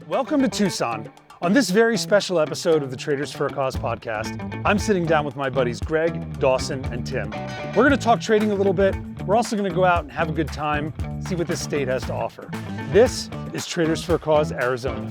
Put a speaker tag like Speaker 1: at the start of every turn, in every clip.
Speaker 1: Welcome to Tucson. On this very special episode of the Traders for a Cause podcast, I'm sitting down with my buddies Gregg, Dawson, and Tim. We're going to talk trading a little bit. We're also going to go out and have a good time, see what this state has to offer. This is Traders for a Cause, Arizona.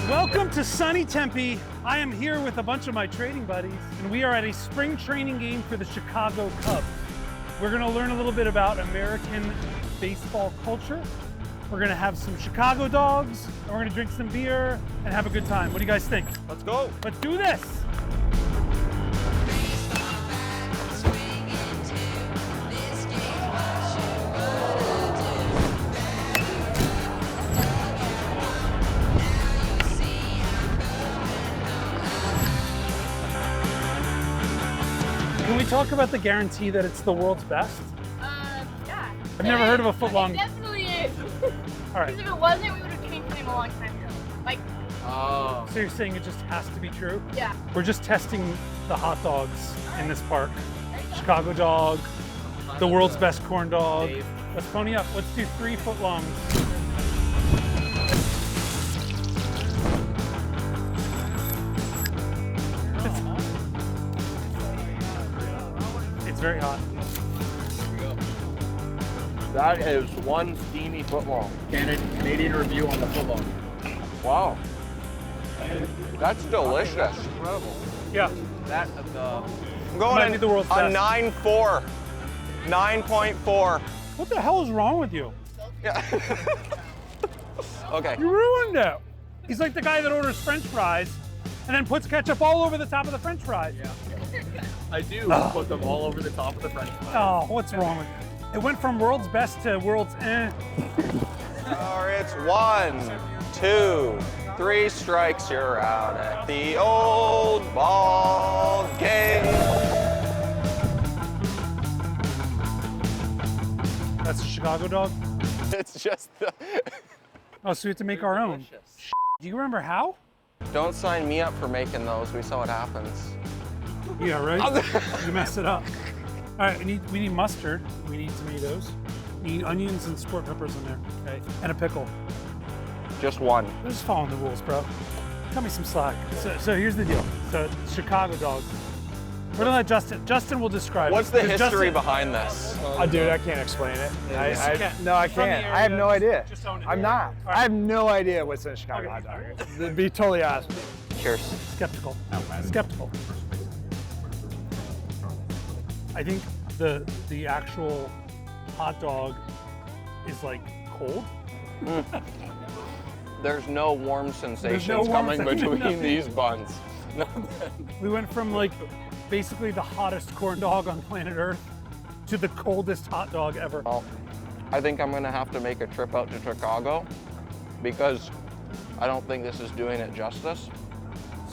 Speaker 1: Welcome to sunny Tempe. I am here with a bunch of my trading buddies, and we are at a spring training game for the Chicago Cubs. We're gonna learn a little bit about American baseball culture. We're gonna have some Chicago dogs, and we're gonna drink some beer and have a good time. What do you guys think?
Speaker 2: Let's go.
Speaker 1: Let's do this. Can we talk about the guarantee that it's the world's best?
Speaker 3: Yeah.
Speaker 1: I've never heard of a footlong.
Speaker 3: It definitely is.
Speaker 1: All right.
Speaker 3: Because if it wasn't, we would have changed the name a long time ago. Like,
Speaker 2: Oh.
Speaker 1: So you're saying it just has to be true?
Speaker 3: yeah.
Speaker 1: We're just testing the hot dogs in this park. Chicago dog, the world's best corn dog.
Speaker 2: Dave.
Speaker 1: Let's pony up. Let's do 3 footlongs. It's very hot.
Speaker 2: That is one steamy footlong.
Speaker 4: Canadian review on the footlong.
Speaker 2: Wow. That's delicious.
Speaker 4: Incredible.
Speaker 1: Yeah.
Speaker 2: That
Speaker 5: I'm
Speaker 1: Might
Speaker 5: going
Speaker 1: be the world's
Speaker 5: a
Speaker 1: best.
Speaker 5: 9.4. 9.4.
Speaker 1: What the hell is wrong with you?
Speaker 5: Yeah. Okay.
Speaker 1: You ruined it. He's like the guy that orders French fries and then puts ketchup all over the top of the French fries.
Speaker 4: I do put them all over the top of the French fries.
Speaker 1: Oh, what's wrong with you? It went from world's best to world's eh.
Speaker 5: Or it's 1, 2, 3 strikes. You're out at the old ball game.
Speaker 1: That's a Chicago dog?
Speaker 5: It's just the.
Speaker 1: Oh, so we have to make our own. Do you remember how?
Speaker 5: Don't sign me up for making those. We saw what happens.
Speaker 1: Yeah, right? You messed it up. All right, we need mustard. We need tomatoes. We need onions and sport peppers in there, okay? And a pickle.
Speaker 5: Just one.
Speaker 1: I'm just following the rules, bro. Cut me some slack. So here's the deal. So Chicago dog. We're gonna let Justin will describe
Speaker 5: What's
Speaker 1: it.
Speaker 5: the
Speaker 1: 'Cause
Speaker 5: history
Speaker 1: Justin-
Speaker 5: behind this?
Speaker 6: Dude, I can't explain it.
Speaker 1: Yes, you can.
Speaker 6: No, I
Speaker 1: From the
Speaker 6: can't. I have
Speaker 1: area,
Speaker 6: no idea.
Speaker 1: just own it.
Speaker 6: I'm not.
Speaker 1: All right.
Speaker 6: I have no idea what's in a Chicago
Speaker 1: Okay.
Speaker 6: hot dog. To be totally honest.
Speaker 5: Cheers.
Speaker 1: Skeptical. Skeptical. I think the actual hot dog is like cold.
Speaker 5: There's no warm sensations
Speaker 1: warm
Speaker 5: coming
Speaker 1: sensation,
Speaker 5: between
Speaker 1: nothing.
Speaker 5: these buns.
Speaker 1: We went from like basically the hottest corn dog on planet Earth to the coldest hot dog ever.
Speaker 5: Well, I think I'm gonna have to make a trip out to Chicago because I don't think this is doing it justice.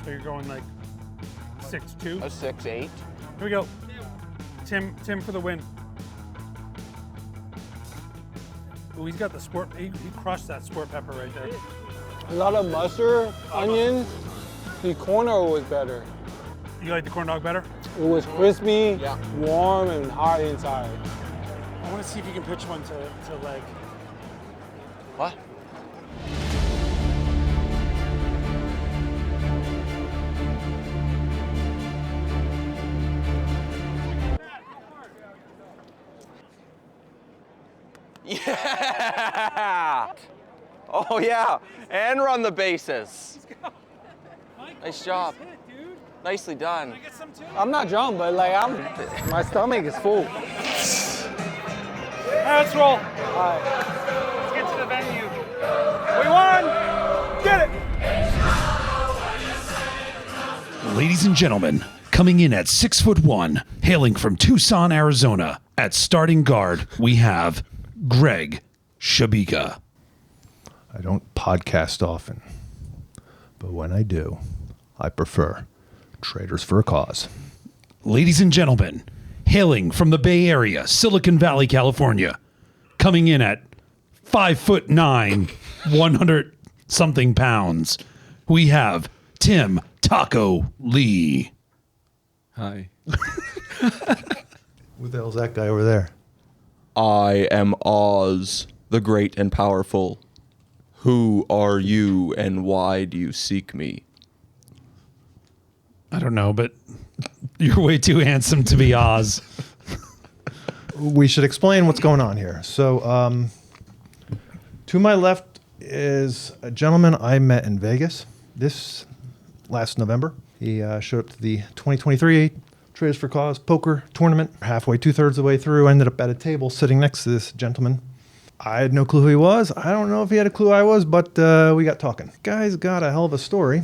Speaker 1: So you're going like 6-2.
Speaker 5: A 6-8.
Speaker 1: Here we go. Tim for the win. Ooh, he's got the sport. He crushed that sport pepper right there.
Speaker 7: A lot of mustard, onions. The corn dog was better.
Speaker 1: You like the corn dog better?
Speaker 7: It was crispy, warm, and hot inside.
Speaker 1: I want to see if you can pitch one to leg.
Speaker 5: What? Yeah! Oh yeah, and run the bases. Nice job. Nicely done.
Speaker 1: Get some too?
Speaker 7: I'm not drunk, but like my stomach is full.
Speaker 1: All right, let's roll. Let's get to the venue. We won! Get it!
Speaker 8: Ladies and gentlemen, coming in at 6'1", hailing from Tucson, Arizona, at starting guard, we have Gregg Shabika.
Speaker 9: I don't podcast often, but when I do, I prefer Traders for a Cause.
Speaker 8: Ladies and gentlemen, hailing from the Bay Area, Silicon Valley, California, coming in at 5'9", 100-something pounds, we have Tim Taco Lee.
Speaker 10: Hi.
Speaker 9: Who the hell's that guy over there?
Speaker 5: I am Oz, the great and powerful. Who are you and why do you seek me?
Speaker 8: I don't know, but you're way too handsome to be Oz.
Speaker 9: We should explain what's going on here. So, to my left is a gentleman I met in Vegas this last November. He showed up to the 2023 Traders for Cause poker tournament. Halfway, 2/3 of the way through, ended up at a table sitting next to this gentleman. I had no clue who he was. I don't know if he had a clue I was, but we got talking. Guy's got a hell of a story.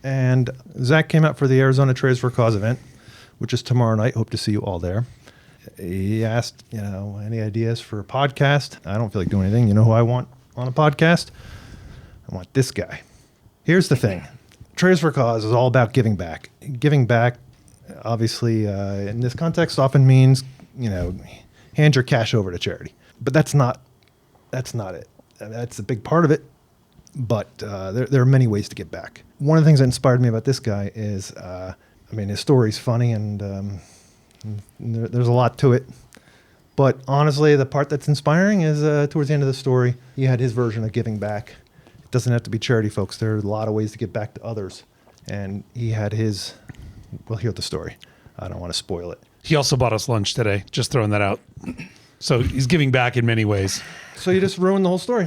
Speaker 9: And Zach came out for the Arizona Traders for Cause event, which is tomorrow night. Hope to see you all there. He asked, any ideas for a podcast? I don't feel like doing anything. You know who I want on a podcast? I want this guy. Here's the thing. Traders for Cause is all about giving back. Giving back, obviously, in this context often means, hand your cash over to charity. But that's not it. That's a big part of it. But there are many ways to give back. One of the things that inspired me about this guy is, his story's funny and there's a lot to it. But honestly, the part that's inspiring is towards the end of the story, he had his version of giving back. It doesn't have to be charity, folks. There are a lot of ways to give back to others. And he had his, we'll hear the story. I don't want to spoil it.
Speaker 8: He also bought us lunch today. Just throwing that out. So he's giving back in many ways.
Speaker 9: So you just ruined the whole story.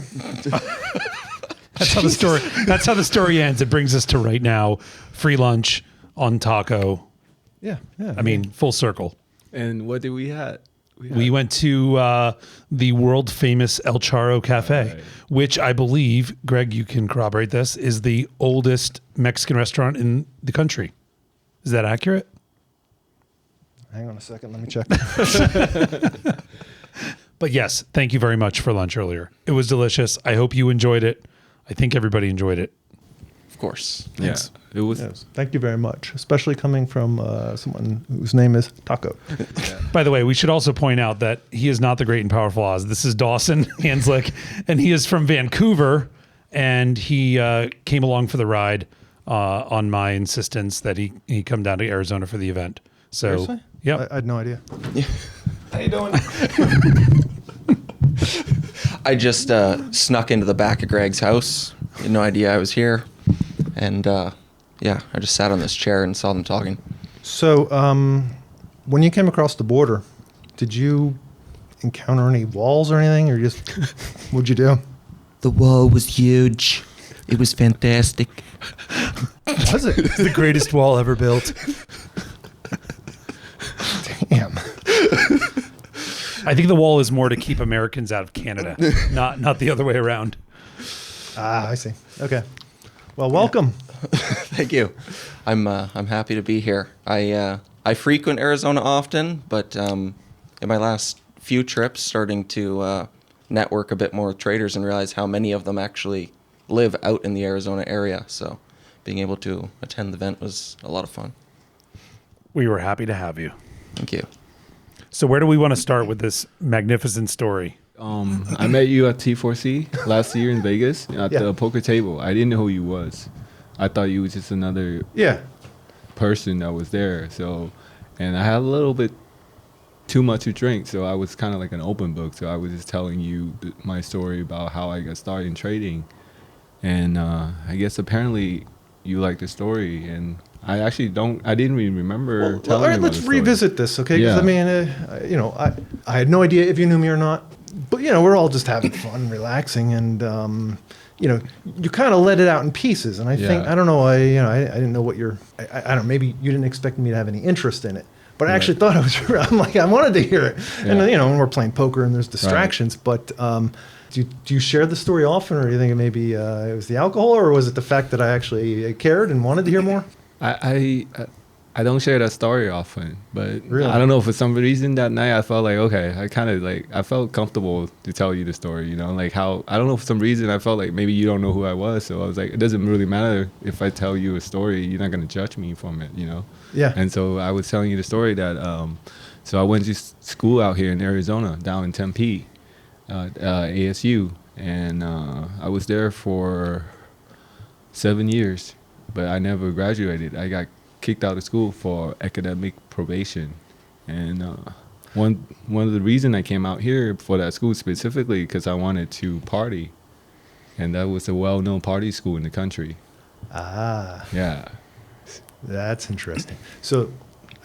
Speaker 8: That's how the story. That's how the story ends. It brings us to right now. Free lunch on Taco.
Speaker 9: Yeah.
Speaker 8: I mean, full circle.
Speaker 4: And what did we have?
Speaker 8: We went to the world famous El Charro Cafe,
Speaker 4: Right.
Speaker 8: which I believe, Greg, you can corroborate this, is the oldest Mexican restaurant in the country. Is that accurate?
Speaker 9: Hang on a second. Let me check.
Speaker 8: But yes, thank you very much for lunch earlier. It was delicious. I hope you enjoyed it. I think everybody enjoyed it.
Speaker 5: Of course.
Speaker 8: Thanks.
Speaker 4: Yeah, it was.
Speaker 9: Yes. Thank you very much, especially coming from someone whose name is Taco.
Speaker 8: By the way, we should also point out that he is not the great and powerful Oz. This is Dawson Hanzlick, and he is from Vancouver, and he came along for the ride on my insistence that he come down to Arizona for the event. So,
Speaker 9: Seriously?
Speaker 8: yeah,
Speaker 9: I had no idea.
Speaker 5: How you doing? I just snuck into the back of Gregg's house. He had no idea I was here. And I just sat on this chair and saw them talking.
Speaker 9: So, when you came across the border, did you encounter any walls or anything, or just what'd you do?
Speaker 10: The wall was huge. It was fantastic.
Speaker 9: Was it?
Speaker 8: it's the greatest wall ever built.
Speaker 9: Damn.
Speaker 8: I think the wall is more to keep Americans out of Canada, not the other way around.
Speaker 9: I see. Okay. Well, welcome.
Speaker 5: Thank you. I'm happy to be here. I frequent Arizona often, but in my last few trips, starting to network a bit more with traders and realize how many of them actually live out in the Arizona area. So being able to attend the event was a lot of fun.
Speaker 8: We were happy to have you.
Speaker 5: Thank you.
Speaker 8: So where do we want to start with this magnificent story?
Speaker 4: I met you at T4AC last year in Vegas at the poker table. I didn't know who you was. I thought you was just another person that was there. So, and I had a little bit too much to drink, so I was kind of like an open book. So I was just telling you my story about how I got started in trading, and I guess apparently you like the story, and I actually I didn't even remember telling you.
Speaker 9: All right, let's revisit this, okay? Because I had no idea if you knew me or not, but we're all just having fun, relaxing, and you kind of let it out in pieces. And I think I don't know, I didn't know what I don't know, maybe you didn't expect me to have any interest in it, but I actually thought I was. I'm like, I wanted to hear it, and when we're playing poker and there's distractions, but. Do you share the story often, or do you think maybe it was the alcohol, or was it the fact that I actually cared and wanted to hear more?
Speaker 4: I don't share that story often, but
Speaker 9: Really?
Speaker 4: I don't know, for some reason that night I felt like, okay, I felt comfortable to tell you the story, like how, I don't know, for some reason I felt like maybe you don't know who I was, so I was like, it doesn't really matter if I tell you a story, you're not going to judge me from it,
Speaker 9: Yeah.
Speaker 4: And so I was telling you the story that, so I went to school out here in Arizona, down in Tempe, ASU, and I was there for 7 years, but I never graduated. I got kicked out of school for academic probation, and One of the reason I came out here for that school specifically because I wanted to party, and that was a well-known party school in the country.
Speaker 9: Ah.
Speaker 4: Yeah.
Speaker 9: That's interesting. So,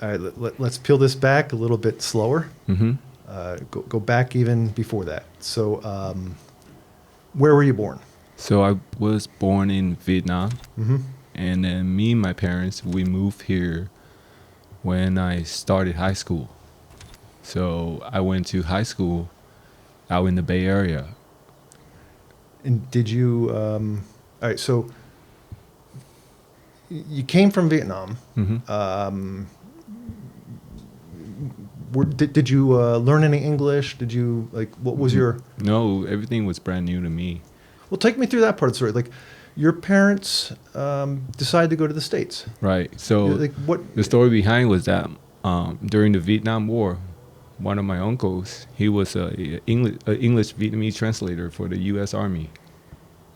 Speaker 9: all right, let's peel this back a little bit slower.
Speaker 4: Mm-hmm.
Speaker 9: Go back even before that. So, where were you born?
Speaker 4: So I was born in Vietnam,
Speaker 9: Mm-hmm.
Speaker 4: and then me and my parents, we moved here when I started high school. So I went to high school out in the Bay Area.
Speaker 9: And did you? All right, so you came from Vietnam.
Speaker 4: Mm-hmm.
Speaker 9: Did you learn any English? Did you what was your?
Speaker 4: No, everything was brand new to me.
Speaker 9: Well, take me through that part of the story. Like, your parents decided to go to the States.
Speaker 4: Right. So
Speaker 9: what?
Speaker 4: The story behind was that during the Vietnam War, one of my uncles, he was a English Vietnamese translator for the U.S. Army.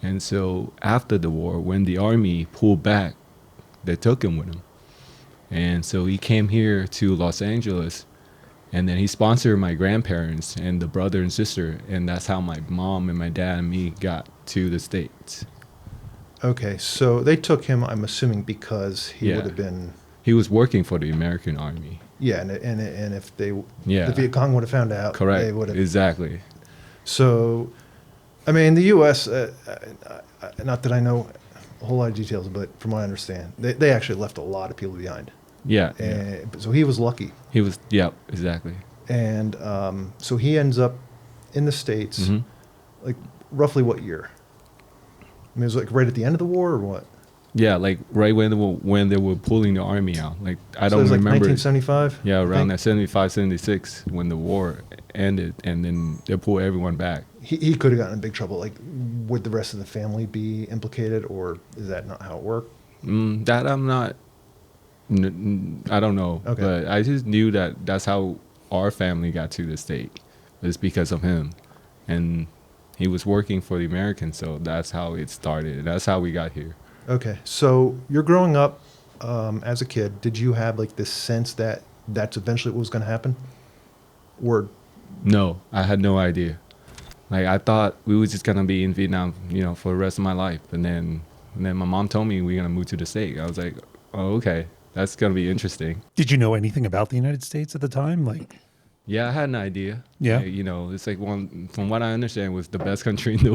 Speaker 4: And so after the war, when the Army pulled back, they took him with them. And so he came here to Los Angeles, and then he sponsored my grandparents and the brother and sister, and that's how my mom and my dad and me got to the States.
Speaker 9: Okay, so they took him, I'm assuming, because he would have been...
Speaker 4: He was working for the American Army.
Speaker 9: Yeah, and if the
Speaker 4: Yeah.
Speaker 9: Viet Cong would have found out,
Speaker 4: Correct.
Speaker 9: they would have...
Speaker 4: Exactly.
Speaker 9: So, I mean, the U.S., not that I know a whole lot of details, but from what I understand, they actually left a lot of people behind.
Speaker 4: Yeah.
Speaker 9: So he was lucky.
Speaker 4: He was, yeah, exactly.
Speaker 9: And so he ends up in the States,
Speaker 4: Mm-hmm.
Speaker 9: like, roughly what year? I mean, it was like right at the end of the war or what?
Speaker 4: Yeah, like right when they were pulling the army out. Like I
Speaker 9: So
Speaker 4: don't
Speaker 9: it was like
Speaker 4: remember.
Speaker 9: 1975?
Speaker 4: Yeah,
Speaker 9: I
Speaker 4: around
Speaker 9: think?
Speaker 4: that 75, 76 when the war ended, and then they pulled everyone back.
Speaker 9: He could have gotten in big trouble. Like, would the rest of the family be implicated, or is that not how it worked?
Speaker 4: That I'm not. I don't know,
Speaker 9: Okay.
Speaker 4: but I just knew that that's how our family got to the state. It's because of him, and he was working for the Americans, so that's how it started. That's how we got here.
Speaker 9: Okay, so you're growing up as a kid. Did you have like this sense that that's eventually what was going to happen? Or
Speaker 4: No, I had no idea. Like I thought we were just gonna be in Vietnam, for the rest of my life. And then my mom told me we're gonna move to the state. I was like, oh, okay, that's gonna be interesting.
Speaker 8: Did you know anything about the United States at the time? Like,
Speaker 4: Yeah, I had an idea.
Speaker 8: Yeah.
Speaker 4: Like, it's like from what I understand, was the best country in the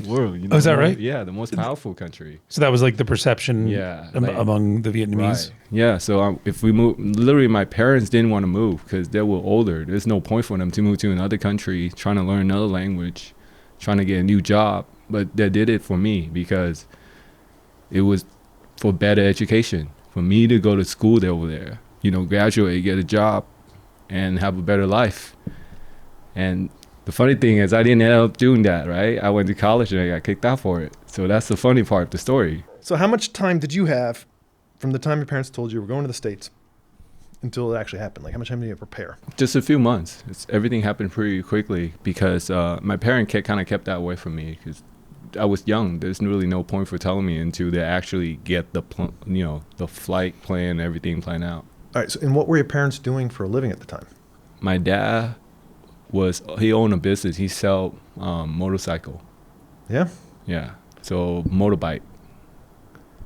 Speaker 4: world.
Speaker 8: Oh, is that right?
Speaker 4: Yeah, the most powerful country.
Speaker 8: so that was like the perception
Speaker 4: Yeah,
Speaker 8: among the Vietnamese.
Speaker 4: Right. Yeah. So if we move, literally, my parents didn't want to move because they were older. There's no point for them to move to another country, trying to learn another language, trying to get a new job. But they did it for me because it was for better education, for me to go to school over there, graduate, get a job, and have a better life. And the funny thing is, I didn't end up doing that, right? I went to college and I got kicked out for it. So that's the funny part of the story.
Speaker 9: so how much time did you have from the time your parents told you were going to the States until it actually happened? Like, how much time did you prepare?
Speaker 4: Just a few months. Everything happened pretty quickly because my parent kind of kept that away from me because I was young. There's really no point for telling me until they actually get the flight plan, everything planned out.
Speaker 9: All right, so and what were your parents doing for a living at the time?
Speaker 4: My dad he owned a business. He sell motorcycle.
Speaker 9: Yeah?
Speaker 4: Yeah. So motorbike.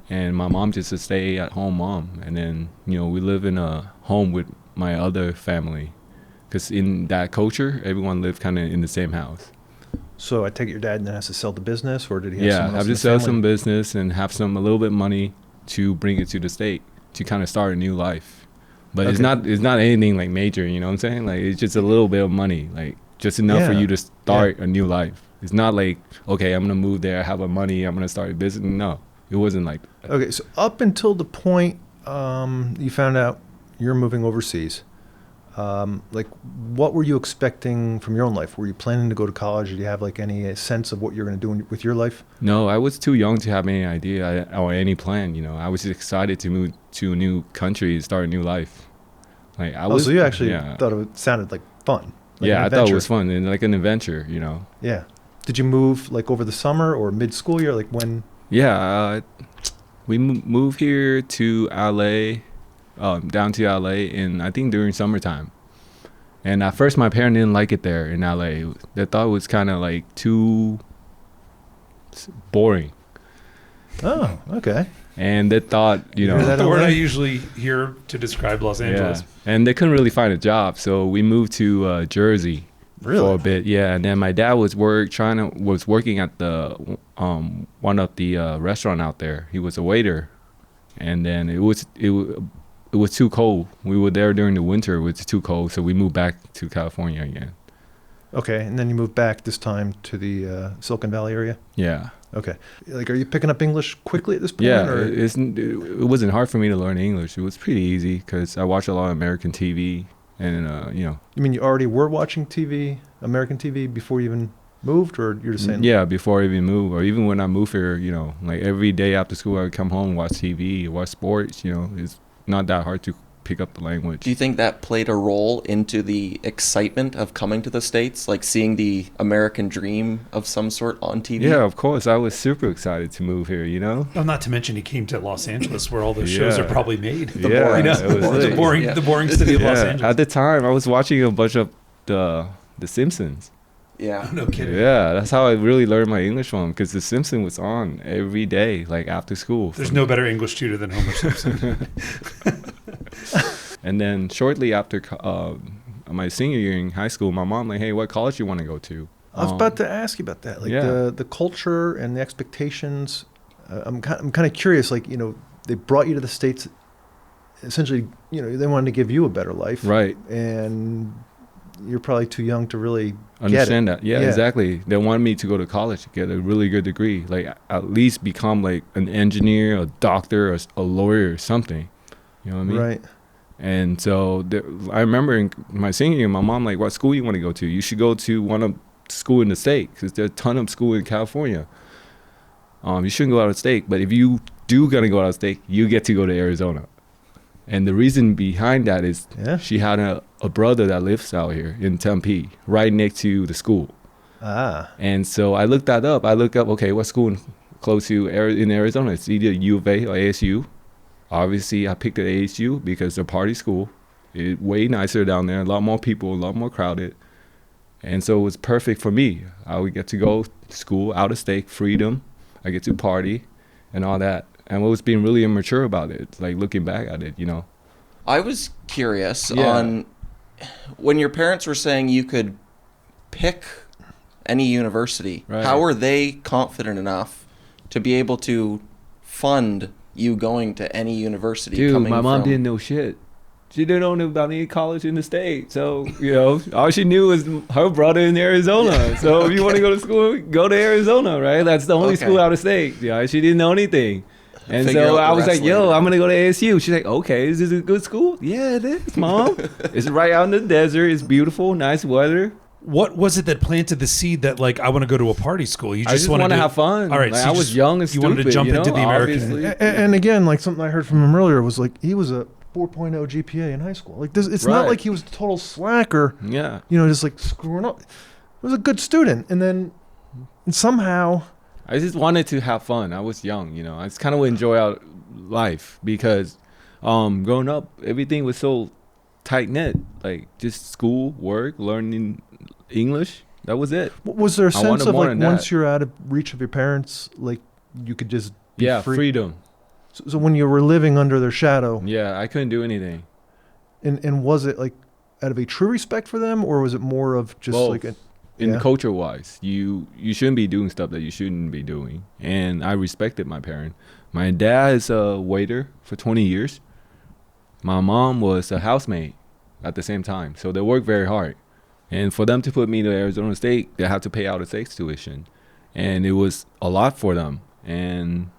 Speaker 4: And my mom just a stay at home mom. And then, we live in a home with my other family. Because in that culture, everyone lived kind of in the same house.
Speaker 9: So I take it your dad then has to sell the business, or did he have someone else
Speaker 4: have
Speaker 9: in
Speaker 4: to
Speaker 9: the
Speaker 4: sell
Speaker 9: family?
Speaker 4: some business and have a little bit of money to bring it to the state to kind of start a new life. But it's
Speaker 9: Okay.
Speaker 4: not anything like major, you know what I'm saying? Like it's just a little bit of money, like just enough for
Speaker 9: Yeah.
Speaker 4: you to start a new life. It's not like, okay, I'm gonna move there, have a money, I'm gonna start a business. No, it wasn't like that.
Speaker 9: Okay, so up until the point you found out you're moving overseas, like, what were you expecting from your own life? Were you planning to go to college? Did you have like any sense of what you're going to do with your life?
Speaker 4: No, I was too young to have any idea or any plan. I was just excited to move to a new country and start a new life. Like
Speaker 9: So you actually thought it sounded like fun. Like an
Speaker 4: I thought it
Speaker 9: adventure.
Speaker 4: was fun and like an adventure.
Speaker 9: Yeah. Did you move like over the summer or mid-school year? Like when?
Speaker 4: Yeah, we moved here to LA, down to LA, and I think during summertime. And at first, my parents didn't like it there in LA. They thought it was kind of like too boring.
Speaker 9: Oh, okay.
Speaker 4: And they thought, you know,
Speaker 8: the word I usually hear to describe Los Angeles.
Speaker 4: Yeah. And they couldn't really find a job, so we moved to Jersey for a bit. Yeah, and then my dad was working at the one of the restaurant out there. He was a waiter, and then it was too cold. We were there during the winter. It was too cold, so we moved back to California again.
Speaker 9: Okay, and then you moved back this time to the Silicon Valley area?
Speaker 4: Yeah.
Speaker 9: Okay. Like, are you picking up English quickly at this point?
Speaker 4: Yeah,
Speaker 9: or?
Speaker 4: it wasn't hard for me to learn English. It was pretty easy because I watch a lot of American TV, and you know.
Speaker 9: You mean you already were watching TV, American TV, before you even moved, or you're just saying?
Speaker 4: Yeah, before I even moved, or even when I moved here, you know, like every day after school, I would come home, watch TV, watch sports. You know, it's not that hard to pick up the language.
Speaker 5: Do you think that played a role into the excitement of coming to the States, like seeing the American dream of some sort on TV?
Speaker 4: Yeah, of course. I was super excited to move here, you know?
Speaker 8: Well, not to mention he came to Los Angeles where all those shows are probably made.
Speaker 4: The boring
Speaker 8: city of Los Angeles.
Speaker 4: At the time, I was watching a bunch of the Simpsons.
Speaker 5: Yeah.
Speaker 8: No kidding.
Speaker 4: Yeah, that's how I really learned my English from, because the Simpsons was on every day, like after school.
Speaker 8: There's no better English tutor than Homer Simpson.
Speaker 4: And then shortly after my senior year in high school, my mom like, hey, what college you want to go to?
Speaker 9: I was about to ask you about that, like the culture and the expectations. I'm kind of curious. Like, you know, they brought you to the States. Essentially, you know, they wanted to give you a better life,
Speaker 4: right?
Speaker 9: And you're probably too young to really
Speaker 4: understand that. Yeah, exactly. They wanted me to go to college to get a really good degree, like at least become like an engineer, a doctor, a lawyer, or something. You know what I mean?
Speaker 9: Right.
Speaker 4: And so I remember in my senior year, my mom like, what school you want to go to? You should go to one of school in the state, because there's a ton of school in California. You shouldn't go out of state, but if you do gonna go out of state, you get to go to Arizona. And the reason behind that is she had a brother that lives out here in Tempe, right next to the school. And so I looked that up. I looked up, okay, what school close to in Arizona? It's either U of A or ASU. Obviously, I picked the ASU because they're party school. It's way nicer down there, a lot more people, a lot more crowded. And so it was perfect for me. I would get to go to school, out of state, freedom. I get to party and all that. And what was being really immature about it, like looking back at it, you know.
Speaker 5: I was curious on when your parents were saying you could pick any university, how were they confident enough to be able to fund you going to any university?
Speaker 4: Dude, my mom didn't know shit. She didn't know about any college in the state. So, you know, all she knew was her brother in Arizona. So if you want to go to school, go to Arizona, right? That's the only school out of state. Yeah, she didn't know anything. And so I was like, yo, I'm going to go to ASU. She's like, okay, is this a good school? Yeah, it is, Mom. It's right out in the desert. It's beautiful, nice weather.
Speaker 8: What was it that planted the seed that, like, I want to go to a party school? You
Speaker 4: I just want to have fun.
Speaker 8: All right,
Speaker 4: like,
Speaker 8: so
Speaker 4: I was young and stupid.
Speaker 8: You wanted to jump into the
Speaker 9: American. And again, like something I heard from him earlier was like he was a 4.0 GPA in high school. Like this, it's not like he was a total slacker.
Speaker 4: Yeah.
Speaker 9: You know, just like screwing up. He was a good student, and then somehow.
Speaker 4: I just wanted to have fun. I was young, you know. I just kind of enjoy our life because growing up, everything was so tight knit. Like just school, work, learning English. That was it.
Speaker 9: Was there a sense of like once you're out of reach of your parents, like you could just be free?
Speaker 4: Freedom.
Speaker 9: So when you were living under their shadow,
Speaker 4: I couldn't do anything.
Speaker 9: And was it like out of a true respect for them, or was it more of just
Speaker 4: both. Like in culture wise, you shouldn't be doing stuff that you shouldn't be doing, and I respected my parent. My dad is a waiter for 20 years. My mom was a housemaid at the same time, so they worked very hard. And for them to put me to Arizona State, they had to pay out of state tuition, and it was a lot for them. And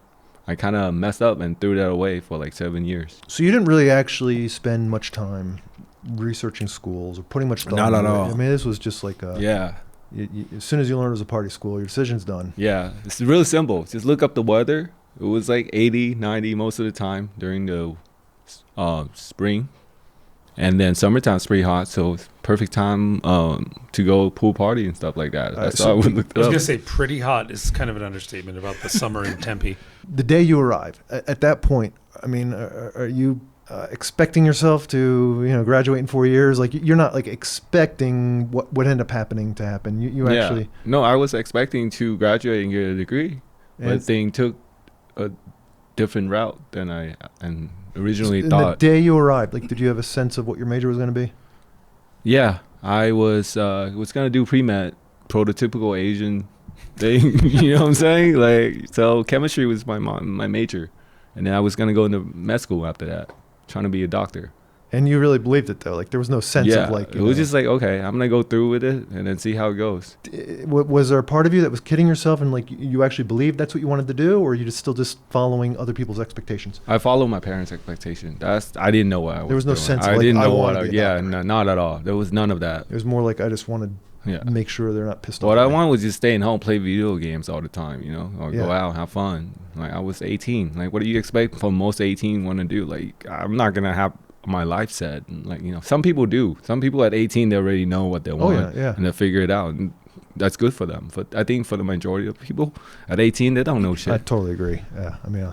Speaker 4: I kind of messed up and threw that away for like 7 years.
Speaker 9: So you didn't really actually spend much time researching schools or putting much thought into it. I mean, this was just like as soon as you learn it was a party school, your decision's done. Yeah,
Speaker 4: it's really simple. Just look up the weather. It was like 80, 90 most of the time during the spring. And then summertime's pretty hot, so it's perfect time to go pool party and stuff like that. That's how I would look it up.
Speaker 8: I was going to say pretty hot is kind of an understatement about the summer in Tempe.
Speaker 9: The day you arrive, at that point, I mean, are you expecting yourself to, graduate in 4 years? Like, you're not like expecting what would end up happening to happen. You actually.
Speaker 4: No, I was expecting to graduate and get a degree, but thing took a different route than I originally thought.
Speaker 9: The day you arrived, like, did you have a sense of what your major was going to be?
Speaker 4: Yeah, I was gonna do pre-med, prototypical Asian thing. You know what I'm saying? Like, so chemistry was my major, and then I was gonna go into med school after that, trying to be a doctor.
Speaker 9: And you really believed it, though? Like, there was no sense of like...
Speaker 4: it was just like, okay, I'm going to go through with it and then see how it goes.
Speaker 9: Was there a part of you that was kidding yourself and, like, you actually believed that's what you wanted to do? Or were you still just following other people's expectations?
Speaker 4: I followed my parents' expectation. I didn't know what I was
Speaker 9: There was no
Speaker 4: doing.
Speaker 9: sense of,
Speaker 4: I
Speaker 9: like,
Speaker 4: didn't
Speaker 9: I
Speaker 4: know
Speaker 9: wanna
Speaker 4: what
Speaker 9: be a
Speaker 4: I... Yeah,
Speaker 9: doctor.
Speaker 4: not at all. There was none of that.
Speaker 9: It was more like, I just wanted to make sure they're not pissed off.
Speaker 4: What I wanted was just staying home, play video games all the time, or go
Speaker 9: Yeah.
Speaker 4: out, have fun. Like, I was 18. Like, what do you expect from most 18 want to do? Like, I'm not going to have my life set. And like, some people do. Some people at 18, they already know what they want.
Speaker 9: Yeah.
Speaker 4: And they figure it out. And that's good for them. But I think for the majority of people at 18, they don't know shit.
Speaker 9: I totally agree. Yeah, I mean...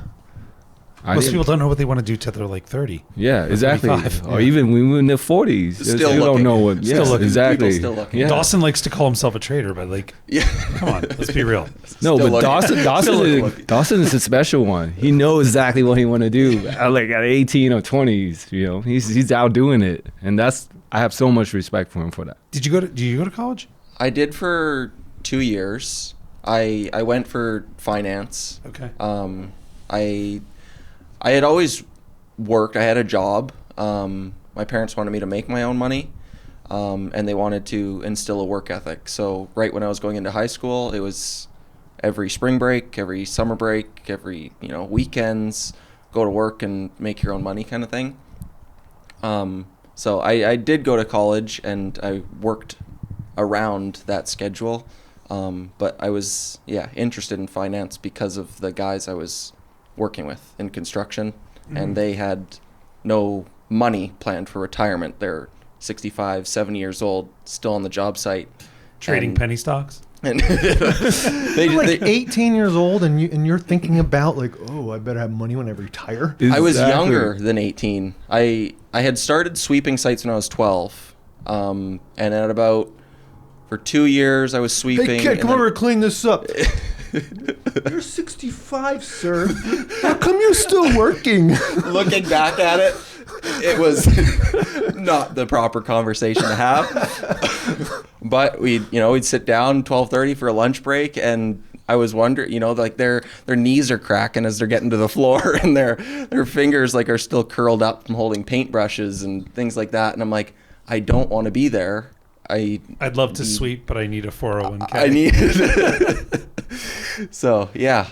Speaker 8: Most people don't know what they want to do till they're like 30.
Speaker 4: Yeah, exactly.
Speaker 8: 35.
Speaker 4: Or even when we're in their 40s.
Speaker 5: Still
Speaker 4: they don't know what.
Speaker 8: Still looking.
Speaker 4: Exactly.
Speaker 5: People still looking.
Speaker 4: Yeah.
Speaker 8: Dawson likes to call himself a trader, but like, come on, let's be real.
Speaker 4: No,
Speaker 5: Still
Speaker 4: but
Speaker 5: looking.
Speaker 4: Dawson is a special one. He knows exactly what he want to do. Like at 18 or 20s, he's out doing it, and I have so much respect for him for that.
Speaker 8: Did you go to college?
Speaker 5: I did for 2 years. I went for finance.
Speaker 8: Okay.
Speaker 5: I had always worked. I had a job. My parents wanted me to make my own money, and they wanted to instill a work ethic. So right when I was going into high school, it was every spring break, every summer break, every weekends, go to work and make your own money kind of thing. So I did go to college, and I worked around that schedule. But I was interested in finance because of the guys I was working with in construction, and they had no money planned for retirement. They're 65, 70 years old, still on the job site.
Speaker 8: Trading penny stocks?
Speaker 5: And
Speaker 9: You're like 18 years old, and you're thinking about like, I better have money when I retire.
Speaker 5: I was younger than 18. I had started sweeping sites when I was 12. And at about, for 2 years, I was sweeping.
Speaker 9: Hey kid, come over and clean this up. You're 65, sir. How come you're still working?
Speaker 5: Looking back at it, it was not the proper conversation to have. But we'd sit down 12:30 for a lunch break, and I was wondering, like their knees are cracking as they're getting to the floor, and their fingers are still curled up from holding paintbrushes and things like that. And I'm like, I don't want to be there.
Speaker 8: I'd love to sweep, but I need a 401k.
Speaker 5: I need So, yeah.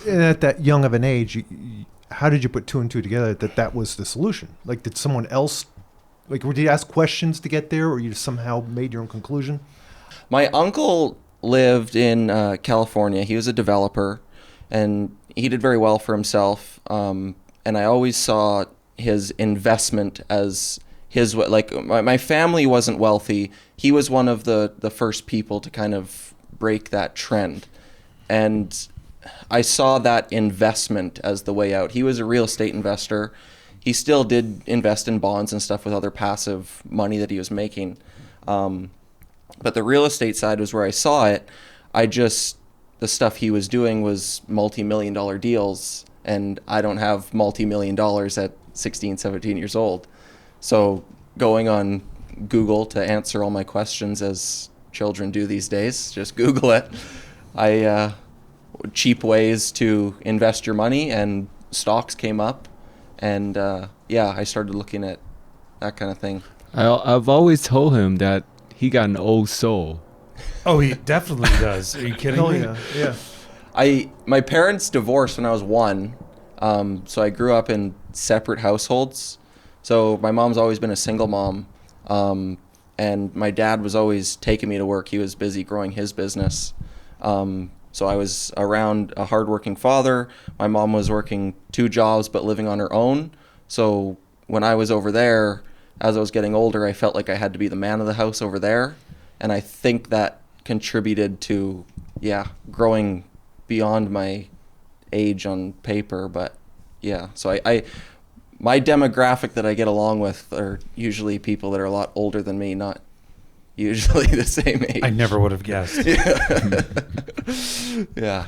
Speaker 9: And at that young of an age, how did you put two and two together that was the solution? Like, did someone else, did you ask questions to get there, or you somehow made your own conclusion?
Speaker 5: My uncle lived in California. He was a developer, and he did very well for himself. And I always saw his investment as my family wasn't wealthy. He was one of the first people to kind of break that trend. And I saw that investment as the way out. He was a real estate investor. He still did invest in bonds and stuff with other passive money that he was making. But the real estate side was where I saw it. The stuff he was doing was multi-million-dollar deals, and I don't have multi-million-dollars at 16, 17 years old. So going on Google to answer all my questions, as children do these days, just Google it. Cheap ways to invest your money, and stocks came up, and I started looking at that kind of thing.
Speaker 4: I've always told him that he got an old soul.
Speaker 8: Oh, he definitely does. Are you kidding me?
Speaker 9: Yeah.
Speaker 5: My parents divorced when I was 1, so I grew up in separate households. So my mom's always been a single mom, and my dad was always taking me to work. He was busy growing his business. So I was around a hardworking father. My mom was working 2 jobs but living on her own. So when I was over there, as I was getting older, I felt like I had to be the man of the house over there. And I think that contributed to, growing beyond my age on paper. But so my demographic that I get along with are usually people that are a lot older than me, not usually the same age.
Speaker 8: I never would have guessed.
Speaker 5: Yeah.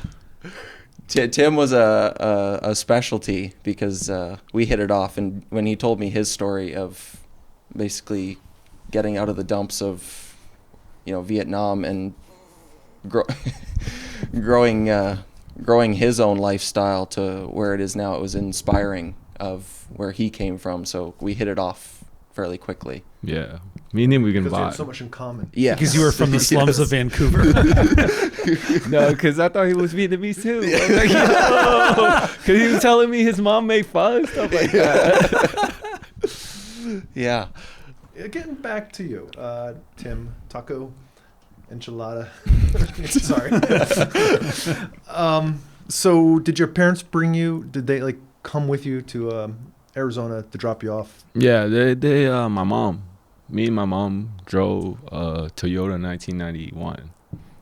Speaker 5: Tim was a specialty because we hit it off, and when he told me his story of basically getting out of the dumps of, Vietnam and growing his own lifestyle to where it is now, it was inspiring of where he came from. So we hit it off fairly quickly.
Speaker 4: Yeah. Me and him, we can
Speaker 9: Because we have
Speaker 4: vibe.
Speaker 9: so much in common.
Speaker 5: Yeah.
Speaker 8: Because you were from the slums of Vancouver.
Speaker 4: No, because I thought he was Vietnamese too. Because he was telling me his mom made pho and stuff like that.
Speaker 5: Yeah.
Speaker 9: Getting back to you, Tim, taco, enchilada. Sorry. So did your parents bring you, did they like come with you to Arizona to drop you off?
Speaker 4: Yeah, my mom, me and my mom drove a Toyota 1991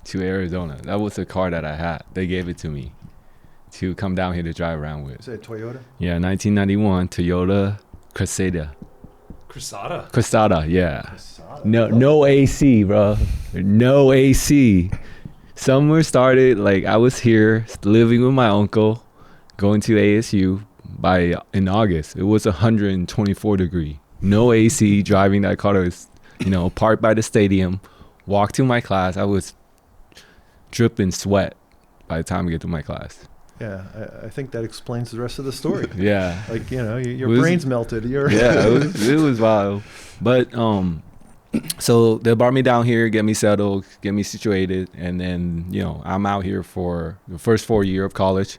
Speaker 4: to Arizona. That was the car that I had. They gave it to me to come down here to drive around with.
Speaker 9: Is it a Toyota?
Speaker 4: Yeah, 1991 Toyota Cressida.
Speaker 8: Cressada,
Speaker 4: yeah. No AC, bro. No AC. Summer started, like I was here living with my uncle, going to ASU in August. It was 124 degree. No AC, driving that car was, parked by the stadium, walked to my class. I was dripping sweat by the time I get to my class.
Speaker 9: Yeah, I think that explains the rest of the story.
Speaker 4: Yeah.
Speaker 9: Like, your brain's melted.
Speaker 4: Yeah, it was wild. But so they brought me down here, get me settled, get me situated, and then, I'm out here for the first 4 years of college.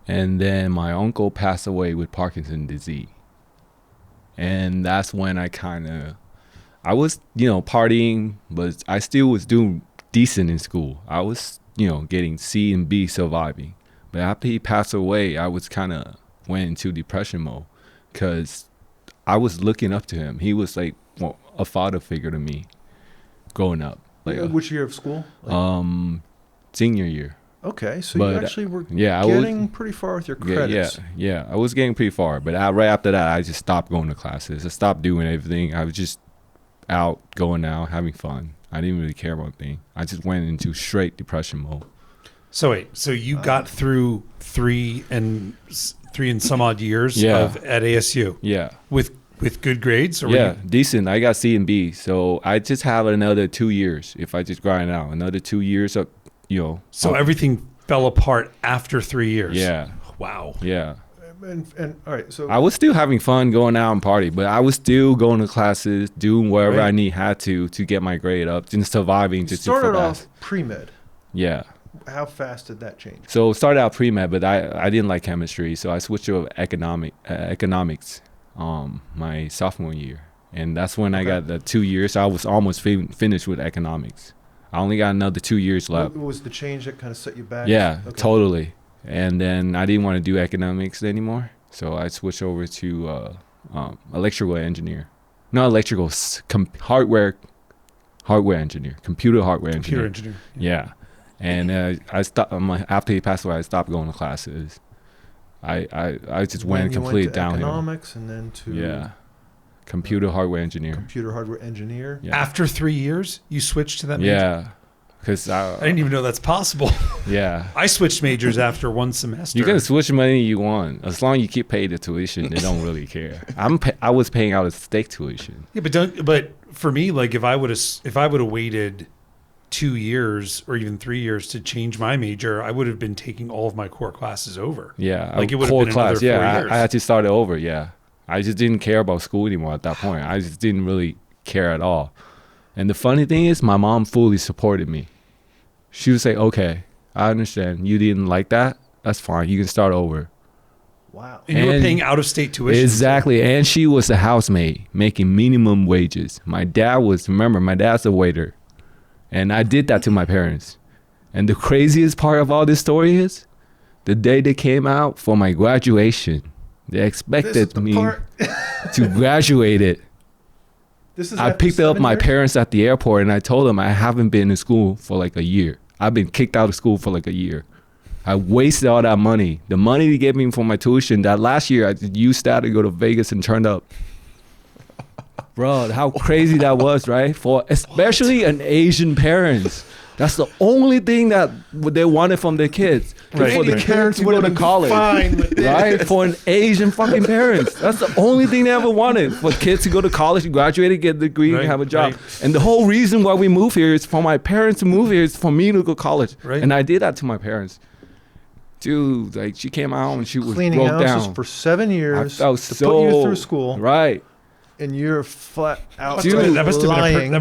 Speaker 4: And then my uncle passed away with Parkinson's disease. And that's when I was, partying, but I still was doing decent in school. I was, getting C and B surviving. But after he passed away, I was went into depression mode because I was looking up to him. He was like a father figure to me growing up. Like
Speaker 9: which year of school?
Speaker 4: Senior year.
Speaker 9: Okay, so you actually were
Speaker 4: I
Speaker 9: getting pretty far with your credits.
Speaker 4: Yeah, I was getting pretty far. But right after that, I just stopped going to classes. I stopped doing everything. I was just out, going out, having fun. I didn't really care about things. I just went into straight depression mode.
Speaker 8: So wait, so you got through three and some odd years at ASU?
Speaker 4: Yeah.
Speaker 8: With good grades? Or
Speaker 4: yeah, decent. I got C and B. So I just have another 2 years if I just grind out. Another 2 years of,
Speaker 8: So everything fell apart after 3 years?
Speaker 4: Yeah.
Speaker 8: Wow.
Speaker 4: Yeah.
Speaker 9: And all right, so
Speaker 4: I was still having fun going out and party, but I was still going to classes, doing whatever I had to get my grade up, and surviving.
Speaker 9: You started off pre-med.
Speaker 4: Yeah.
Speaker 9: How fast did that change?
Speaker 4: So started out pre-med, but I didn't like chemistry, so I switched to economics my sophomore year, and that's when I got the 2 years. I was almost finished with economics. I only got another 2 years left.
Speaker 9: What was the change that kind of set you back?
Speaker 4: Yeah, totally. And then I didn't want to do economics anymore, so I switched over to electrical engineer. Not electrical, hardware engineer, computer hardware engineer.
Speaker 8: Computer engineer.
Speaker 4: Yeah. And I stopped after he passed away. I stopped going to classes. I just went completely downhill.
Speaker 9: Economics and then to
Speaker 4: computer hardware engineer.
Speaker 9: Computer hardware engineer.
Speaker 8: Yeah. After 3 years, you switched to that major?
Speaker 4: Yeah, because
Speaker 8: I didn't even know that's possible.
Speaker 4: Yeah,
Speaker 8: I switched majors after one semester.
Speaker 4: You can switch money you want as long as you keep paying the tuition. They don't really care. I was paying out a state tuition.
Speaker 8: Yeah, but for me, like if I would have waited 2 years or even 3 years to change my major, I would have been taking all of my core classes over.
Speaker 4: Yeah,
Speaker 8: like it would have been another 4 years.
Speaker 4: I had to start it over. Yeah, I just didn't care about school anymore at that point. I just didn't really care at all. And the funny thing is, my mom fully supported me. She would say, "Okay, I understand. You didn't like that. That's fine. You can start over."
Speaker 9: Wow.
Speaker 8: And you were paying out-of-state tuition.
Speaker 4: Exactly. And she was a housemaid making minimum wages. My dad's a waiter. And I did that to my parents. And the craziest part of all this story is the day they came out for my graduation, they expected me to graduate it. I picked up my parents at the airport and I told them I haven't been in school for like a year. I've been kicked out of school for like a year. I wasted all that money. The money they gave me for my tuition, that last year I used that to go to Vegas and turn up. Bro, how crazy that was, right? For especially an Asian parents. That's the only thing that they wanted from their kids.
Speaker 9: Right.
Speaker 4: For the kids to go to college. Right? For an Asian fucking parents. That's the only thing they ever wanted. For kids to go to college, graduate, get a degree, and have a job. Right. And the whole reason why we moved here is for my parents to move here, is for me to go to college. Right. And I did that to my parents. Dude, like she came out and she was
Speaker 9: cleaning
Speaker 4: broke
Speaker 9: houses
Speaker 4: down
Speaker 9: for 7 years
Speaker 4: to
Speaker 9: put you through school.
Speaker 4: Right.
Speaker 9: And you're flat out.
Speaker 8: Dude, that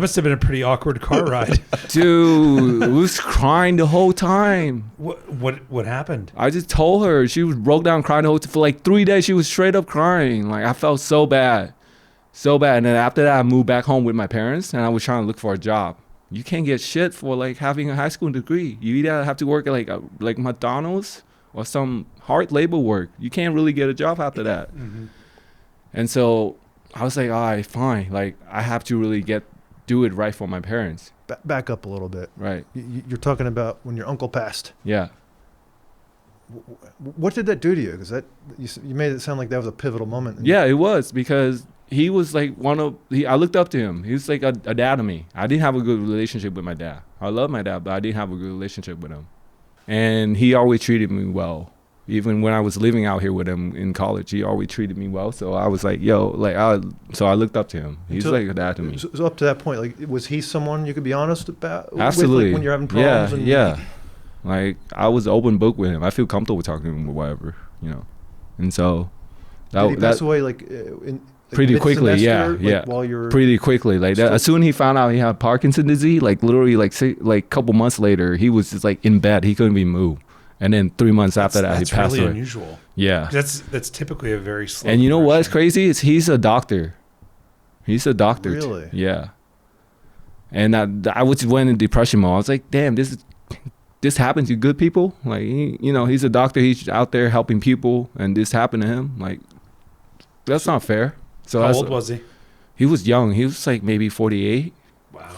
Speaker 8: must have been a pretty awkward car ride.
Speaker 4: Dude, I was crying the whole time.
Speaker 8: What happened?
Speaker 4: I just told her. She was broke down crying the whole time. For like 3 days, she was straight up crying. Like I felt so bad. So bad. And then after that, I moved back home with my parents and I was trying to look for a job. You can't get shit for like having a high school degree. You either have to work at like McDonald's or some hard labor work. You can't really get a job after that. Mm-hmm. And so I was like, all right, fine. Like, I have to really do it right for my parents.
Speaker 9: Back up a little bit.
Speaker 4: Right.
Speaker 9: You're talking about when your uncle passed.
Speaker 4: Yeah.
Speaker 9: What did that do to you? Because you made it sound like that was a pivotal moment.
Speaker 4: Yeah, it was, because he was like I looked up to him. He was like a dad to me. I didn't have a good relationship with my dad. I love my dad, but I didn't have a good relationship with him. And he always treated me well. Even when I was living out here with him in college, he always treated me well. So I was like, yo, so I looked up to him. He's like a dad to me.
Speaker 9: So up to that point, like, was he someone you could be honest about?
Speaker 4: Absolutely.
Speaker 9: With, like, when you're having problems?
Speaker 4: Yeah. Like, I was open book with him. I feel comfortable talking to him or whatever, you know. And so
Speaker 9: did he pass away
Speaker 4: pretty quickly, yeah.
Speaker 9: While you're
Speaker 4: pretty quickly, like that. As soon as he found out he had Parkinson's disease, like literally, like a couple months later, he was just like in bed. He couldn't be moved. And then 3 months after that, he passed away.
Speaker 8: That's really unusual.
Speaker 4: Yeah.
Speaker 8: That's typically a very slow.
Speaker 4: And you know what's crazy? Is he's a doctor. He's a doctor.
Speaker 9: Really?
Speaker 4: Yeah. And I was went in depression mode. I was like, damn, this happens to good people. Like, he's a doctor. He's out there helping people, and this happened to him. Like, that's not fair. So
Speaker 8: how old was he?
Speaker 4: He was young. He was like maybe 48.
Speaker 8: Wow.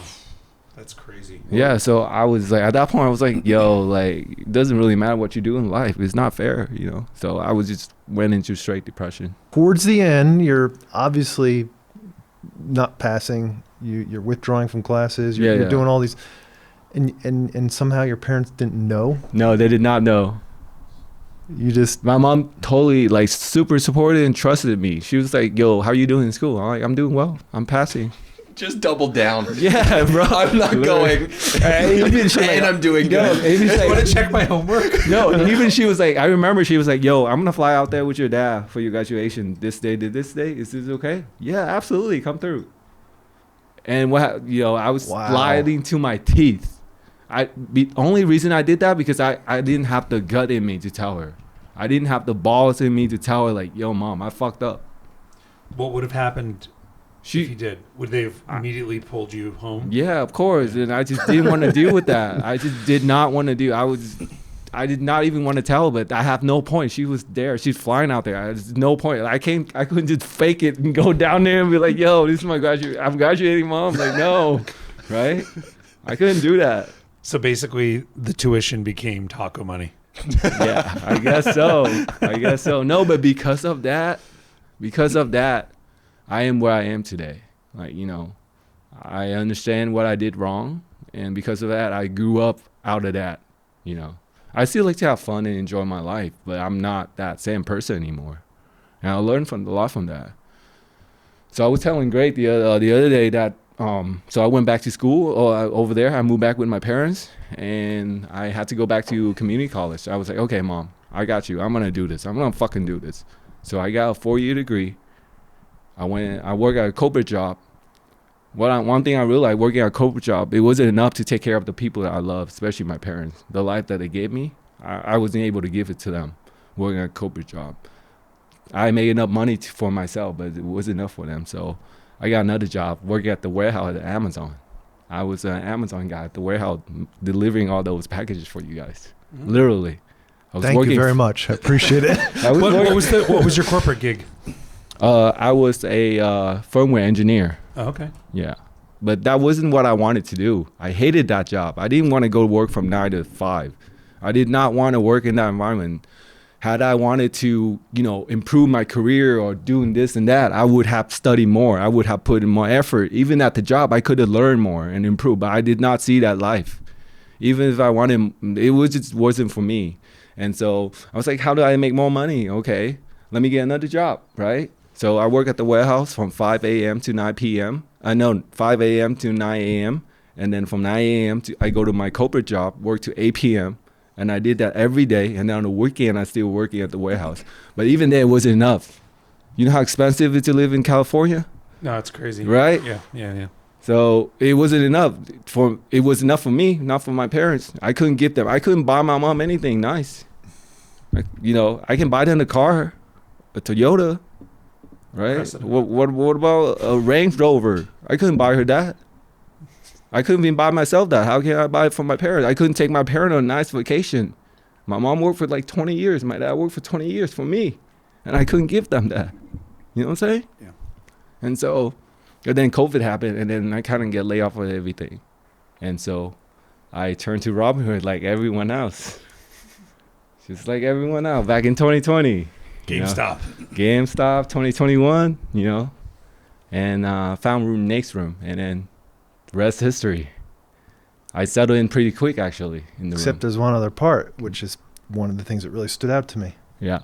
Speaker 8: That's crazy.
Speaker 4: Yeah, so I was like, at that point, I was like, yo, like, it doesn't really matter what you do in life. It's not fair, So I was just went into straight depression.
Speaker 9: Towards the end, you're obviously not passing. You're withdrawing from classes. You're doing all these, and somehow your parents didn't know.
Speaker 4: No, they did not know. My mom totally like super supported and trusted me. She was like, yo, how are you doing in school? I'm like, I'm doing well. I'm passing.
Speaker 5: Just double down.
Speaker 4: Yeah, bro.
Speaker 5: I'm not going. And I'm doing good.
Speaker 8: I just want to check my homework.
Speaker 4: No, even she was like, I remember she was like, yo, I'm going to fly out there with your dad for your graduation this day to this day. Is this okay? Yeah, absolutely. Come through. And I was lying to my teeth. The only reason I did that because I didn't have the gut in me to tell her. I didn't have the balls in me to tell her, like, yo, mom, I fucked up.
Speaker 8: What would have happened if you did? Would they have immediately pulled you home?
Speaker 4: Yeah, of course. And I just didn't want to deal with that. I just did not want to do. I did not even want to tell her, but I have no point. She was there. She's flying out there. There's no point. I couldn't just fake it and go down there and be like, yo, this is my I'm graduating, mom. Like, no, right? I couldn't do that.
Speaker 8: So basically, the tuition became taco money.
Speaker 4: Yeah, I guess so. No, but because of that, I am where I am today. Like, I understand what I did wrong. And because of that, I grew up out of that, I still like to have fun and enjoy my life, but I'm not that same person anymore. And I learned a lot from that. So I was telling Gregg the other day that, so I went back to school over there. I moved back with my parents, and I had to go back to community college. I was like, okay, mom, I got you. I'm going to do this. I'm going to fucking do this. So I got a 4-year degree. I worked at a corporate job. One thing I realized working at a corporate job, it wasn't enough to take care of the people that I love, especially my parents. The life that they gave me, I wasn't able to give it to them working at a corporate job. I made enough money for myself, but it wasn't enough for them. So I got another job working at the warehouse at Amazon. I was an Amazon guy at the warehouse delivering all those packages for you guys. Mm-hmm. Literally.
Speaker 9: Thank you very much. I appreciate it.
Speaker 8: What was your corporate gig?
Speaker 4: I was a firmware engineer.
Speaker 8: Oh, okay.
Speaker 4: Yeah. But that wasn't what I wanted to do. I hated that job. I didn't want to go to work from 9 to 5. I did not want to work in that environment. Had I wanted to, improve my career or doing this and that, I would have studied more. I would have put in more effort. Even at the job, I could have learned more and improved, but I did not see that life. Even if I wanted, just wasn't for me. And so I was like, how do I make more money? Okay, let me get another job, right? So I work at the warehouse from 5 a.m. to 9 p.m. 5 a.m. to 9 a.m. And then from 9 a.m. I go to my corporate job, work to 8 p.m. And I did that every day. And then on the weekend, I still working at the warehouse. But even then, it wasn't enough. You know how expensive it is to live in California?
Speaker 1: No, it's crazy.
Speaker 4: Right?
Speaker 1: Yeah.
Speaker 4: So it wasn't enough. It was enough for me, not for my parents. I couldn't give them. I couldn't buy my mom anything nice. I can buy them a car, a Toyota, right? What about a Range Rover? I couldn't buy her that. I couldn't even buy myself that. How can I buy it for my parents? I couldn't take my parents on a nice vacation. My mom worked for like 20 years. My dad worked for 20 years for me. And I couldn't give them that. You know what I'm saying?
Speaker 1: Yeah.
Speaker 4: And so, and then COVID happened, and then I kind of get laid off of everything. And so I turned to Robinhood like everyone else. Just like everyone else back in 2020.
Speaker 8: GameStop.
Speaker 4: GameStop 2021, and found next room, and then rest history. I settled in pretty quick, actually, in the
Speaker 9: Except
Speaker 4: room.
Speaker 9: there's one other part, which is one of the things that really stood out to me.
Speaker 4: Yeah.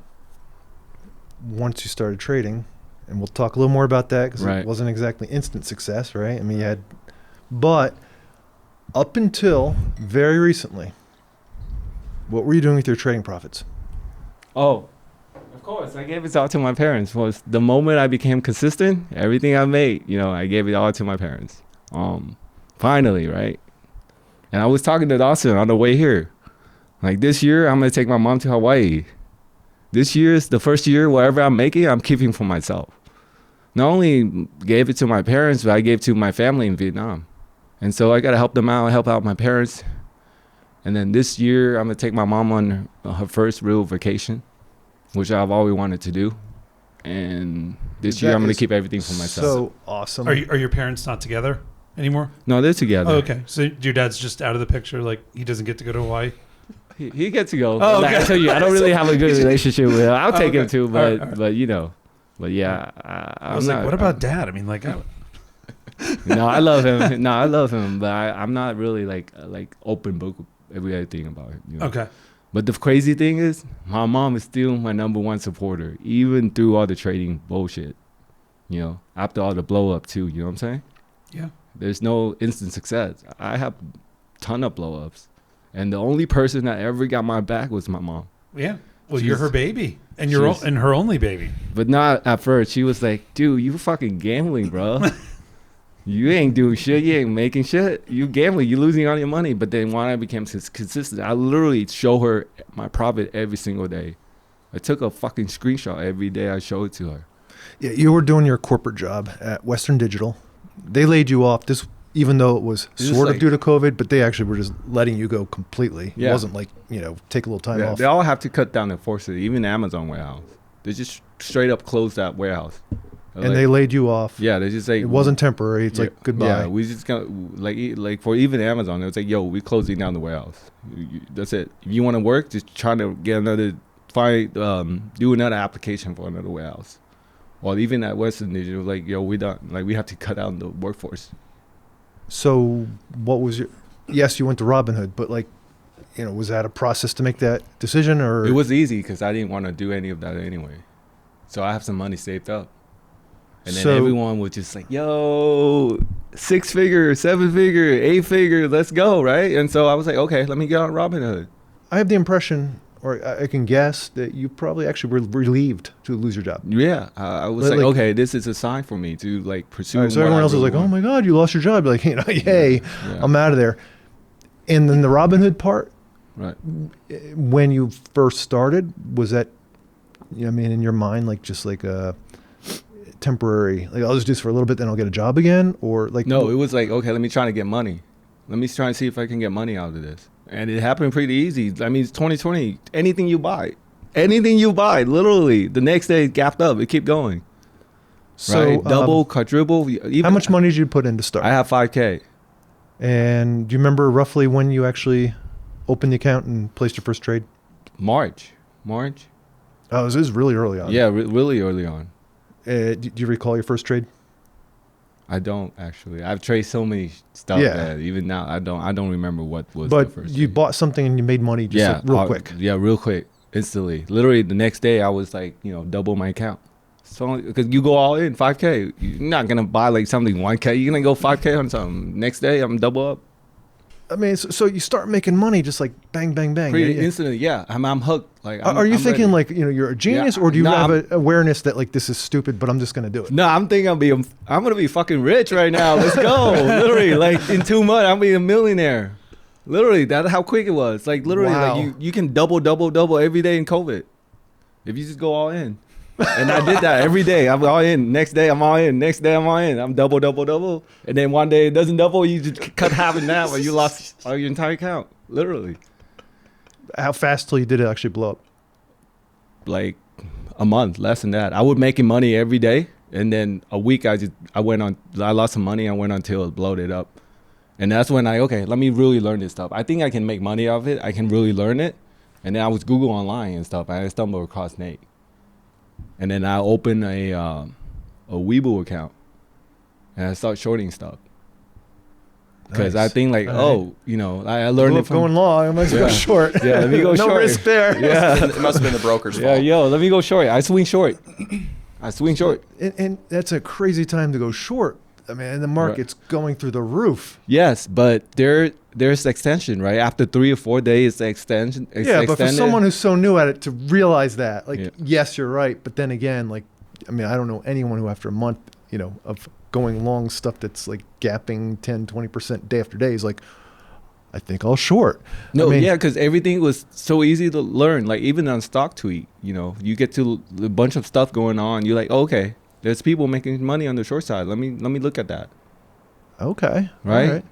Speaker 9: Once you started trading, and we'll talk a little more about that because
Speaker 4: Right.
Speaker 9: it wasn't exactly instant success, right? I mean, but up until very recently, what were you doing with your trading profits?
Speaker 4: Oh, of course. I gave it all to my parents. Was the moment I became consistent, everything I made, I gave it all to my parents. Finally, right? And I was talking to Dawson on the way here. Like, this year, I'm going to take my mom to Hawaii. This year is the first year, whatever I'm making, I'm keeping for myself. Not only gave it to my parents, but I gave to my family in Vietnam. And so I got to help them out, help out my parents. And then this year, I'm going to take my mom on her first real vacation, which I've always wanted to do. And this year, I'm going to keep everything for myself.
Speaker 9: So awesome.
Speaker 8: Are your parents not together anymore?
Speaker 4: No, they're together.
Speaker 8: Oh, okay. So your dad's just out of the picture, like he doesn't get to go to Hawaii?
Speaker 4: He gets to go.
Speaker 8: Oh,
Speaker 4: Like
Speaker 8: okay.
Speaker 4: I tell you, I don't really have a good relationship with him. I'll take him
Speaker 8: okay.
Speaker 4: too,
Speaker 8: All
Speaker 4: but
Speaker 8: right.
Speaker 4: but yeah.
Speaker 8: I was like, what about dad? I mean, like,
Speaker 4: No, I love him. No, I love him, but I'm not really like open book with everything about him.
Speaker 8: okay.
Speaker 4: But the crazy thing is, my mom is still my number one supporter, even through all the trading bullshit. After all the blow up too. You know what I'm saying?
Speaker 8: Yeah.
Speaker 4: There's no instant success. I have ton of blow ups, and the only person that ever got my back was my mom.
Speaker 8: Yeah. Well,
Speaker 4: She's-
Speaker 8: you're her baby, and
Speaker 4: she's-
Speaker 8: and her only baby.
Speaker 4: But not at first. She was like, dude, you fucking gambling, bro. You ain't doing shit. You ain't making shit. You gambling. You losing all your money. But then when I became consistent, I literally show her my profit every single day. I took a fucking screenshot every day. I showed it to her.
Speaker 9: Yeah, you were doing your corporate job at Western Digital. They laid you off. Even though it was
Speaker 4: It was
Speaker 9: sort of
Speaker 4: like-
Speaker 9: due to COVID, but they actually were just letting you go completely.
Speaker 4: Yeah.
Speaker 9: It wasn't like, take a little time
Speaker 4: Yeah,
Speaker 9: off.
Speaker 4: they all have to cut down the forces. Even the Amazon warehouse. They just straight up closed that warehouse.
Speaker 9: And they laid you off.
Speaker 4: Yeah, they just like
Speaker 9: It wasn't temporary. It's like, goodbye.
Speaker 4: Yeah, we just got like for even Amazon, it was like, yo, we closing down the warehouse. That's it. If you want to work, just trying to get do another application for another warehouse. Or even at Western Digital, like, yo, we done. Like, we have to cut down the workforce.
Speaker 9: So what was yes, you went to Robinhood, but was that a process to make that decision or?
Speaker 4: It was easy because I didn't want to do any of that anyway. So I have some money saved up. And then everyone was just like, yo, 6-figure, 7-figure, 8-figure, let's go, right? And so I was like, okay, let me get on Robinhood.
Speaker 9: I have the impression, or I can guess, that you probably actually were relieved to lose your job.
Speaker 4: Yeah, I was like, okay, this is a sign for me to pursue.
Speaker 9: All right, so everyone else was like, oh my God, you lost your job. You're like, yay,
Speaker 4: Yeah.
Speaker 9: I'm out of there. And then the Robinhood part,
Speaker 4: Right.
Speaker 9: when you first started, was that, in your mind, just like a temporary, I'll just do this for a little bit, then I'll get a job again? Or
Speaker 4: No, it was like, okay, let me try to get money. Let me try and see if I can get money out of this. And it happened pretty easy. I mean, it's 2020. Anything you buy, literally, the next day it gapped up. It kept going.
Speaker 9: So,
Speaker 4: right? Double, quadruple. Even,
Speaker 9: how much money did you put in to start?
Speaker 4: I have $5,000.
Speaker 9: And do you remember roughly when you actually opened the account and placed your first trade?
Speaker 4: March.
Speaker 9: Oh, this is really early on.
Speaker 4: Yeah, really early on.
Speaker 9: Do you recall your first trade?
Speaker 4: I don't actually. I've traded so many stuff that even now I don't remember what was the first.
Speaker 9: But you bought something and you made money just real quick.
Speaker 4: Yeah, real quick, instantly. Literally the next day I was like, double my account. So because you go all in 5K, you're not gonna buy like something 1K. You're gonna go 5K on something. Next day I'm double up.
Speaker 9: I mean, so you start making money just like bang, bang, bang.
Speaker 4: Pretty instantly, yeah. I'm hooked. Like,
Speaker 9: are you
Speaker 4: I'm
Speaker 9: thinking
Speaker 4: ready.
Speaker 9: like you're a genius, or do you have an awareness that like this is stupid, but I'm just gonna do it?
Speaker 4: No, I'm thinking I'm gonna be fucking rich right now. Let's go. Literally, like in 2 months, I'm be a millionaire. Literally, that's how quick it was. Like literally, like you can double every day in COVID if you just go all in. And I did that every day. I'm all in. Next day, I'm all in. Next day, I'm all in. I'm double. And then one day it doesn't double. You just cut half in half, or you lost all your entire account. Literally.
Speaker 9: How fast till you did it actually blow up?
Speaker 4: Like a month, less than that. I was making money every day, and then a week I lost some money. I went until it bloated up, and that's when let me really learn this stuff. I think I can make money off it. I can really learn it, and then I was Google online and stuff. And I stumbled across Nate. And then I opened a Weeble account, and I started shorting stuff. Because I think like, I learned it from
Speaker 9: going long. I might go short.
Speaker 4: Yeah, let me go short.
Speaker 9: No risk there.
Speaker 4: Yeah,
Speaker 5: It must have been the broker's fault.
Speaker 4: yeah, let me go short. I swing short.
Speaker 9: And that's a crazy time to go short. I mean, the market's going through the roof.
Speaker 4: Yes, but there's extension, right? After 3 or 4 days, extension.
Speaker 9: But for someone who's so new at it to realize that, like, yes, you're right. But then again, like, I mean, I don't know anyone who after a month, of going long stuff that's like gapping 10, 20% day after day is like, I think I'll short.
Speaker 4: No, because everything was so easy to learn. Like even on Stock Tweet, you get to a bunch of stuff going on. You're like, okay, there's people making money on the short side. Let me look at that.
Speaker 9: Okay.
Speaker 4: Right?
Speaker 9: All right.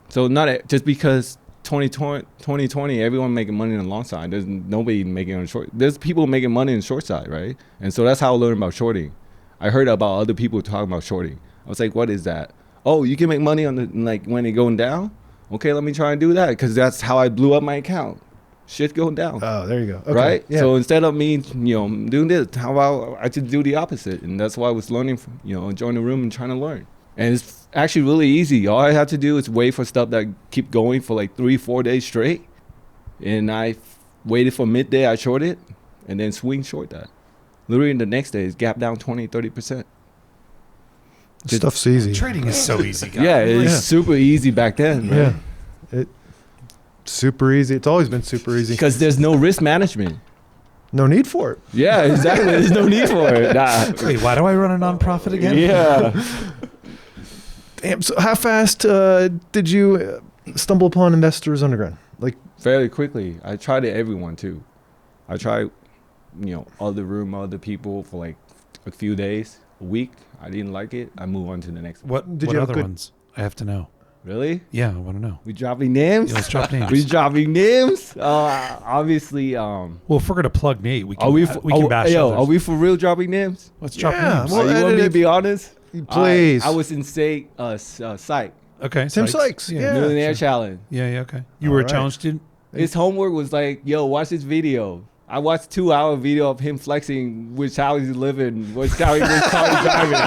Speaker 4: So not just because 2020, everyone making money on the long side. There's nobody making on the short. There's people making money on the short side, right? And so that's how I learned about shorting. I heard about other people talking about shorting. I was like, what is that? Oh, you can make money on when it going down? Okay, let me try and do that, because that's how I blew up my account. Shit going down.
Speaker 9: Oh, there you go. Okay.
Speaker 4: Right?
Speaker 9: Yeah.
Speaker 4: So instead of me, doing this, how about I just do the opposite? And that's why I was learning, join the room and trying to learn. And it's actually really easy. All I have to do is wait for stuff that keep going for like 3-4 days straight. And I waited for midday, I shorted, and then swing short that. Literally the next day is gap down 20-30%.
Speaker 9: Stuff's easy.
Speaker 8: Trading is so easy, guys.
Speaker 4: Yeah, it's super easy back then.
Speaker 9: Yeah. Super easy. It's always been super easy.
Speaker 4: Because there's no risk management.
Speaker 9: No need for it.
Speaker 4: Yeah, exactly. There's no need for it. Nah.
Speaker 8: Wait, why do I run a nonprofit again?
Speaker 4: Yeah.
Speaker 9: Damn. So how fast did you stumble upon Investors Underground? Like
Speaker 4: Fairly quickly. I tried it everyone too. I tried, other room, other people for like a few days, a week. I didn't like it. I move on to the next one.
Speaker 8: What
Speaker 9: Did you have
Speaker 8: other
Speaker 9: good-
Speaker 8: ones? I have to know.
Speaker 4: Really?
Speaker 8: Yeah, I want to know.
Speaker 4: We dropping names?
Speaker 8: Yeah, let's drop names.
Speaker 4: We dropping names? Obviously.
Speaker 8: Well, if we're gonna plug Nate, we can.
Speaker 4: Are we
Speaker 8: can bash others.
Speaker 4: are we for real dropping names?
Speaker 8: Let's drop
Speaker 9: Yeah,
Speaker 8: names.
Speaker 9: well,
Speaker 4: You want me to be honest?
Speaker 9: Please.
Speaker 4: I was in Psych.
Speaker 8: Okay,
Speaker 9: Tim Sykes. Yeah.
Speaker 4: Millionaire Challenge.
Speaker 8: Yeah. Okay. You were a
Speaker 9: right.
Speaker 8: challenge student.
Speaker 4: His homework was like, yo, watch this video. I watched 2-hour video of him flexing which house he's living, which car he's driving.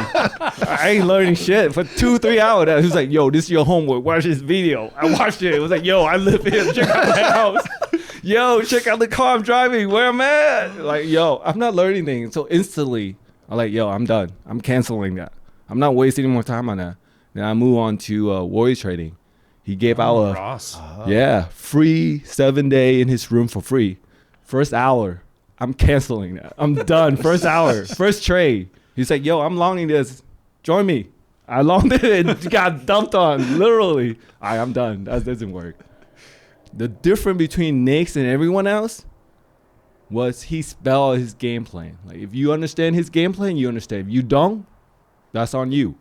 Speaker 4: I ain't learning shit for 2-3 hours. He was like, yo, this is your homework. Watch this video. I watched it. It was like, yo, I live here. Check out my house. Yo, check out the car I'm driving. Where I'm at. Like, yo, I'm not learning anything. So instantly, I'm like, yo, I'm done. I'm canceling that. I'm not wasting any more time on that. Then I move on to Warrior Trading. He gave out a
Speaker 8: Ross.
Speaker 4: free 7-day in his room for free. First hour, I'm canceling that. I'm done. First hour, first trade. He's like, yo, I'm longing this. Join me. I longed it and got dumped on, literally. All right, I'm done. That doesn't work. The difference between Nick's and everyone else was he spelled his game plan. Like, if you understand his game plan, you understand. If you don't, that's on you.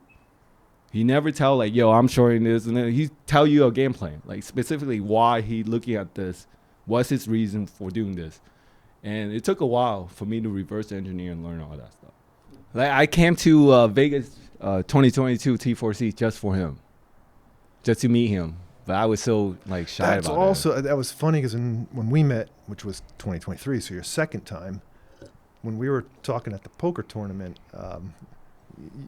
Speaker 4: He never tell like, yo, I'm shorting this. And then he tell you a game plan, like specifically why he looking at this. What's his reason for doing this? And it took a while for me to reverse engineer and learn all that stuff. Like I came to Vegas 2022 T4AC just for him, just to meet him. But I was so like shy
Speaker 9: That's
Speaker 4: about
Speaker 9: also that was funny because when we met, which was 2023, so your second time, when we were talking at the poker tournament,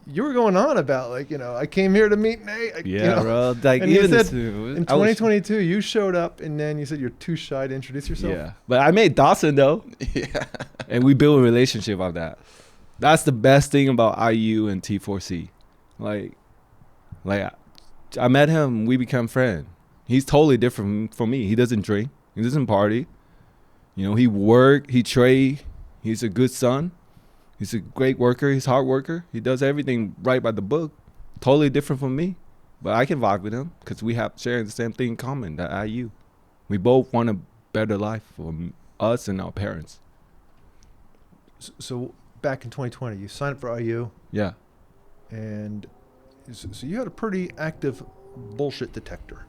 Speaker 9: you were going on about like, you know, I came here to meet Nate.
Speaker 4: it.
Speaker 9: You
Speaker 4: Yeah,
Speaker 9: know?
Speaker 4: bro. Like
Speaker 9: And you
Speaker 4: even
Speaker 9: said
Speaker 4: this,
Speaker 9: in 2022, you showed up and then you said you're too shy to introduce yourself.
Speaker 4: Yeah, but I made Dawson though.
Speaker 5: Yeah.
Speaker 4: And we built a relationship of that. That's the best thing about IU and T4C. Like I met him, we become friends. He's totally different from me. He doesn't drink. He doesn't party. You know, he work, he trade. He's a good son. He's a great worker. He's a hard worker. He does everything right by the book. Totally different from me. But I can vibe with him because we have sharing the same thing in common, that IU. We both want a better life for us and our parents.
Speaker 9: So back in 2020, you signed up for IU,
Speaker 4: Yeah.
Speaker 9: and so you had a pretty active bullshit detector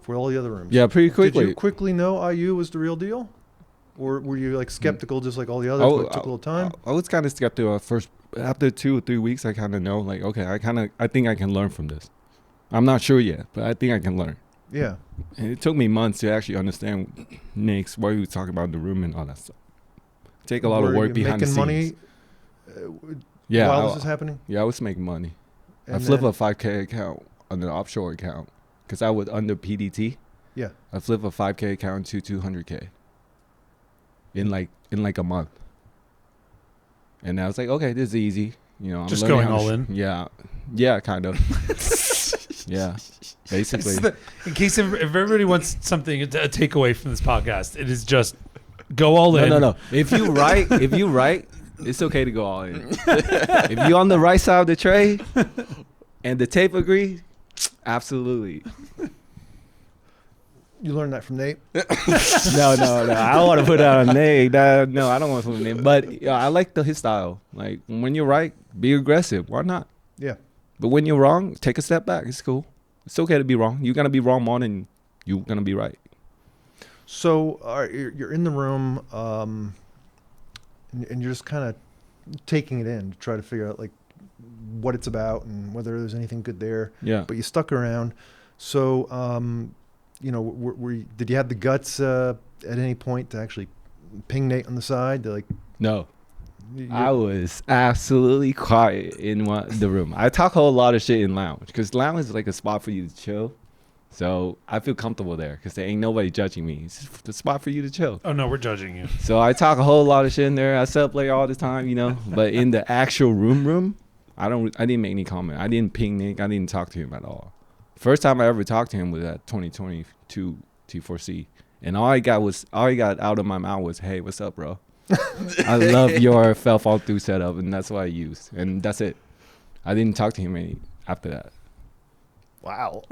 Speaker 9: for all the other rooms.
Speaker 4: Yeah, pretty quickly.
Speaker 9: Did you quickly know IU was the real deal? Or were you like skeptical just like all the others, but it took a little time?
Speaker 4: I was kind of skeptical at first. After 2 or 3 weeks, I kind of know, like, okay, I think I can learn from this. I'm not sure yet, but I think I can learn.
Speaker 9: Yeah.
Speaker 4: And it took me months to actually understand Nick's, what he was talking about in the room and all that stuff. Take a lot of
Speaker 9: Were
Speaker 4: work
Speaker 9: you
Speaker 4: behind the scenes.
Speaker 9: making money
Speaker 4: Yeah,
Speaker 9: while this is happening?
Speaker 4: Yeah, I was making money. I
Speaker 9: And
Speaker 4: flipped
Speaker 9: then-
Speaker 4: a 5K account on an offshore account because I was under PDT.
Speaker 9: Yeah.
Speaker 4: I flipped a 5K account to 200K in like a month. And I was like, okay, this is easy. You know, I'm
Speaker 8: Just
Speaker 4: learning
Speaker 8: going
Speaker 4: how to
Speaker 8: all in?
Speaker 4: Yeah, kind of. Yeah, basically.
Speaker 8: In case if everybody wants something, a takeaway from this podcast, it is just go all in.
Speaker 4: No. If you write, it's okay to go all in. If you're on the right side of the tray and the tape agree, absolutely.
Speaker 9: You learned that from Nate?
Speaker 4: No. I don't want to put out a name. No, I don't want to put a name. But I like his style. Like, when you're right, be aggressive. Why not?
Speaker 9: Yeah.
Speaker 4: But when you're wrong, take a step back. It's cool. It's okay to be wrong. You're going to be wrong more than you're going to be right.
Speaker 9: So you're in the room, and you're just kind of taking it in to try to figure out like what it's about and whether there's anything good there.
Speaker 4: Yeah.
Speaker 9: But you stuck around. So, you know, did you have the guts at any point to actually ping Nate on the side? To, like,
Speaker 4: No. I was absolutely quiet in the room. I talk a whole lot of shit in lounge because lounge is like a spot for you to chill. So I feel comfortable there because there ain't nobody judging me. It's just the spot for you to chill.
Speaker 8: Oh no, we're judging you.
Speaker 4: So I talk a whole lot of shit in there. I celebrate all the time, you know. But in the actual room, I didn't make any comment. I didn't ping Nick. I didn't talk to him at all. First time I ever talked to him was at 2022 T4C, and all I got out of my mouth was, "Hey, what's up, bro? I love your fell fall through setup," and that's what I used, and that's it. I didn't talk to him any after that.
Speaker 9: wow.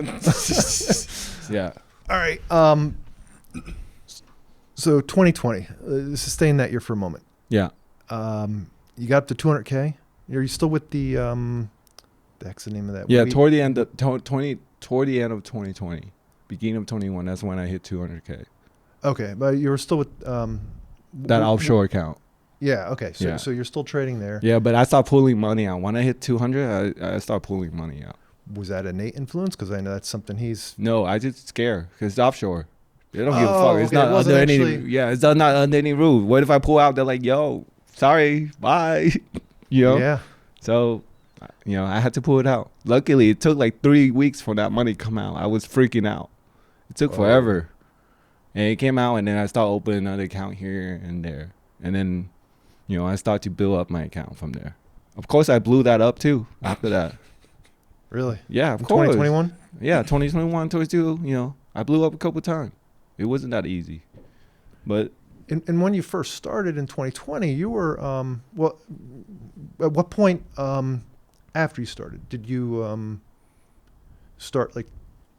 Speaker 4: Yeah.
Speaker 9: All right. So 2020, sustain that year for a moment.
Speaker 4: Yeah.
Speaker 9: You got up to 200K. Are you still with the heck's the name of that?
Speaker 4: Yeah.
Speaker 9: weight?
Speaker 4: Toward the end of 2020, beginning of 21, that's when I hit 200K.
Speaker 9: Okay, but you were still with
Speaker 4: That offshore account.
Speaker 9: Yeah. Okay. So
Speaker 4: Yeah.
Speaker 9: so you're still trading there.
Speaker 4: Yeah, but I started pulling money out. When I hit 200, I started pulling money out.
Speaker 9: Was that a Nate influence? Because I know that's something he's.
Speaker 4: No, I just scared because it's offshore. They don't give a
Speaker 9: Oh,
Speaker 4: fuck. It's
Speaker 9: okay,
Speaker 4: not
Speaker 9: it wasn't
Speaker 4: under any.
Speaker 9: actually-
Speaker 4: Yeah, it's not under any rule. What if I pull out? They're like, "Yo, sorry, bye." You know.
Speaker 9: Yeah.
Speaker 4: So, you know, I had to pull it out. Luckily, it took like 3 weeks for that money to come out. I was freaking out. It took forever, and it came out, and then I started opening another account here and there, and then, you know, I started to build up my account from there. Of course, I blew that up too after that.
Speaker 9: Really?
Speaker 4: Yeah, of
Speaker 9: In
Speaker 4: course.
Speaker 9: 2021?
Speaker 4: Yeah, 2021, 22, you know, I blew up a couple times. It wasn't that easy. But
Speaker 9: And when you first started in 2020, you were well. At what point after you started did you start like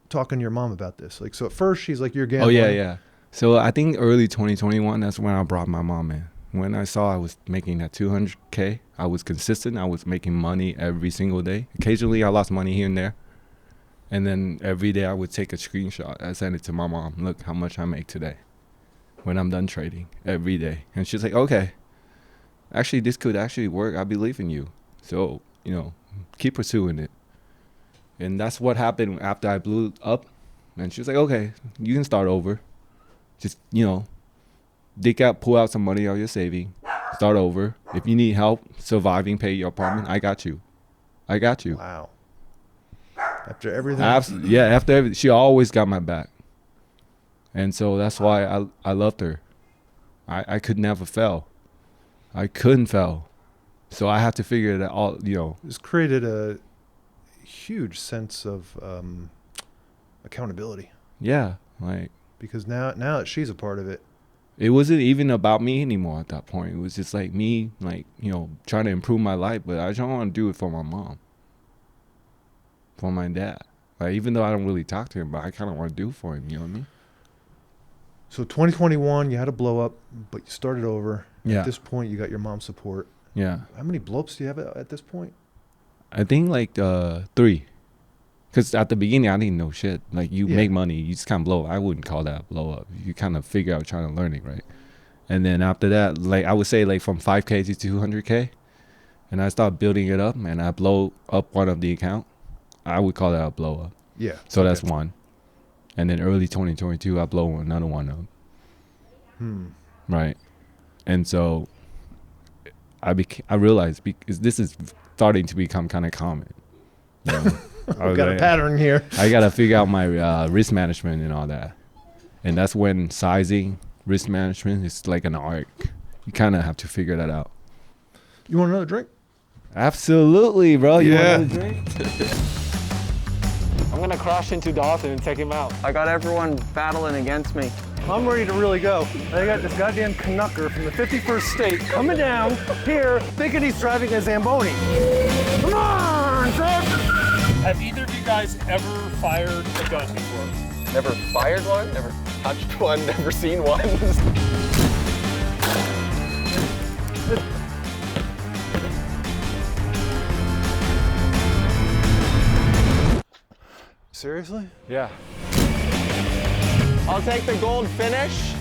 Speaker 9: talking to your mom about this? Like, so at first she's like, "You're gambling."
Speaker 4: oh yeah. So I think early 2021, that's when I brought my mom in. When I saw I was making that 200K, I was consistent. I was making money every single day. Occasionally, I lost money here and there. And then every day I would take a screenshot. I send it to my mom. Look how much I make today when I'm done trading every day. And she's like, okay, actually, this could actually work. I believe in you. So, you know, keep pursuing it. And that's what happened after I blew up. And she was like, okay, you can start over. Just, pull out some money out of your saving. Start over. If you need help surviving, pay your apartment, I got you.
Speaker 9: Wow. After everything?
Speaker 4: After everything. She always got my back. And so that's why I loved her. I could never fail. I couldn't fail. So I have to figure that all,
Speaker 9: This created a huge sense of accountability.
Speaker 4: Yeah.
Speaker 9: Because now that she's a part of it.
Speaker 4: It wasn't even about me anymore at that point. It was just like me, trying to improve my life. But I just want to do it for my mom. For my dad. Even though I don't really talk to him, but I kind of want to do it for him. You know what I mean?
Speaker 9: So 2021, you had a blow up, but you started over.
Speaker 4: Yeah.
Speaker 9: At this point, you got your mom's support.
Speaker 4: Yeah.
Speaker 9: How many blow ups do you have at this point?
Speaker 4: I think 3. Because at the beginning, I didn't know shit. Make money, you just kind of blow. I wouldn't call that a blow up. You kind of figure out trying to learn it, right? And then after that, I would say from 5K to 200K. And I start building it up, and I blow up one of the account. I would call that a blow up.
Speaker 9: Yeah.
Speaker 4: So that's one. And then early 2022, I blow another one up. Right. And so I realized because this is starting to become kind of common.
Speaker 9: I've got a pattern here.
Speaker 4: I got to figure out my risk management and all that. And that's when sizing, risk management is like an art. You kind of have to figure that out.
Speaker 9: You want another drink?
Speaker 4: Absolutely, bro. You want another drink?
Speaker 6: I'm gonna crash into Dawson and take him out.
Speaker 2: I got everyone battling against me.
Speaker 6: I'm ready to really go. I got this goddamn Canucker from the 51st state coming down here thinking he's driving a Zamboni. Come on, Zach!
Speaker 1: Have either of you guys ever fired a gun before?
Speaker 2: Never fired one, never touched one, never seen one.
Speaker 9: Seriously?
Speaker 2: Yeah. I'll take the gold finish.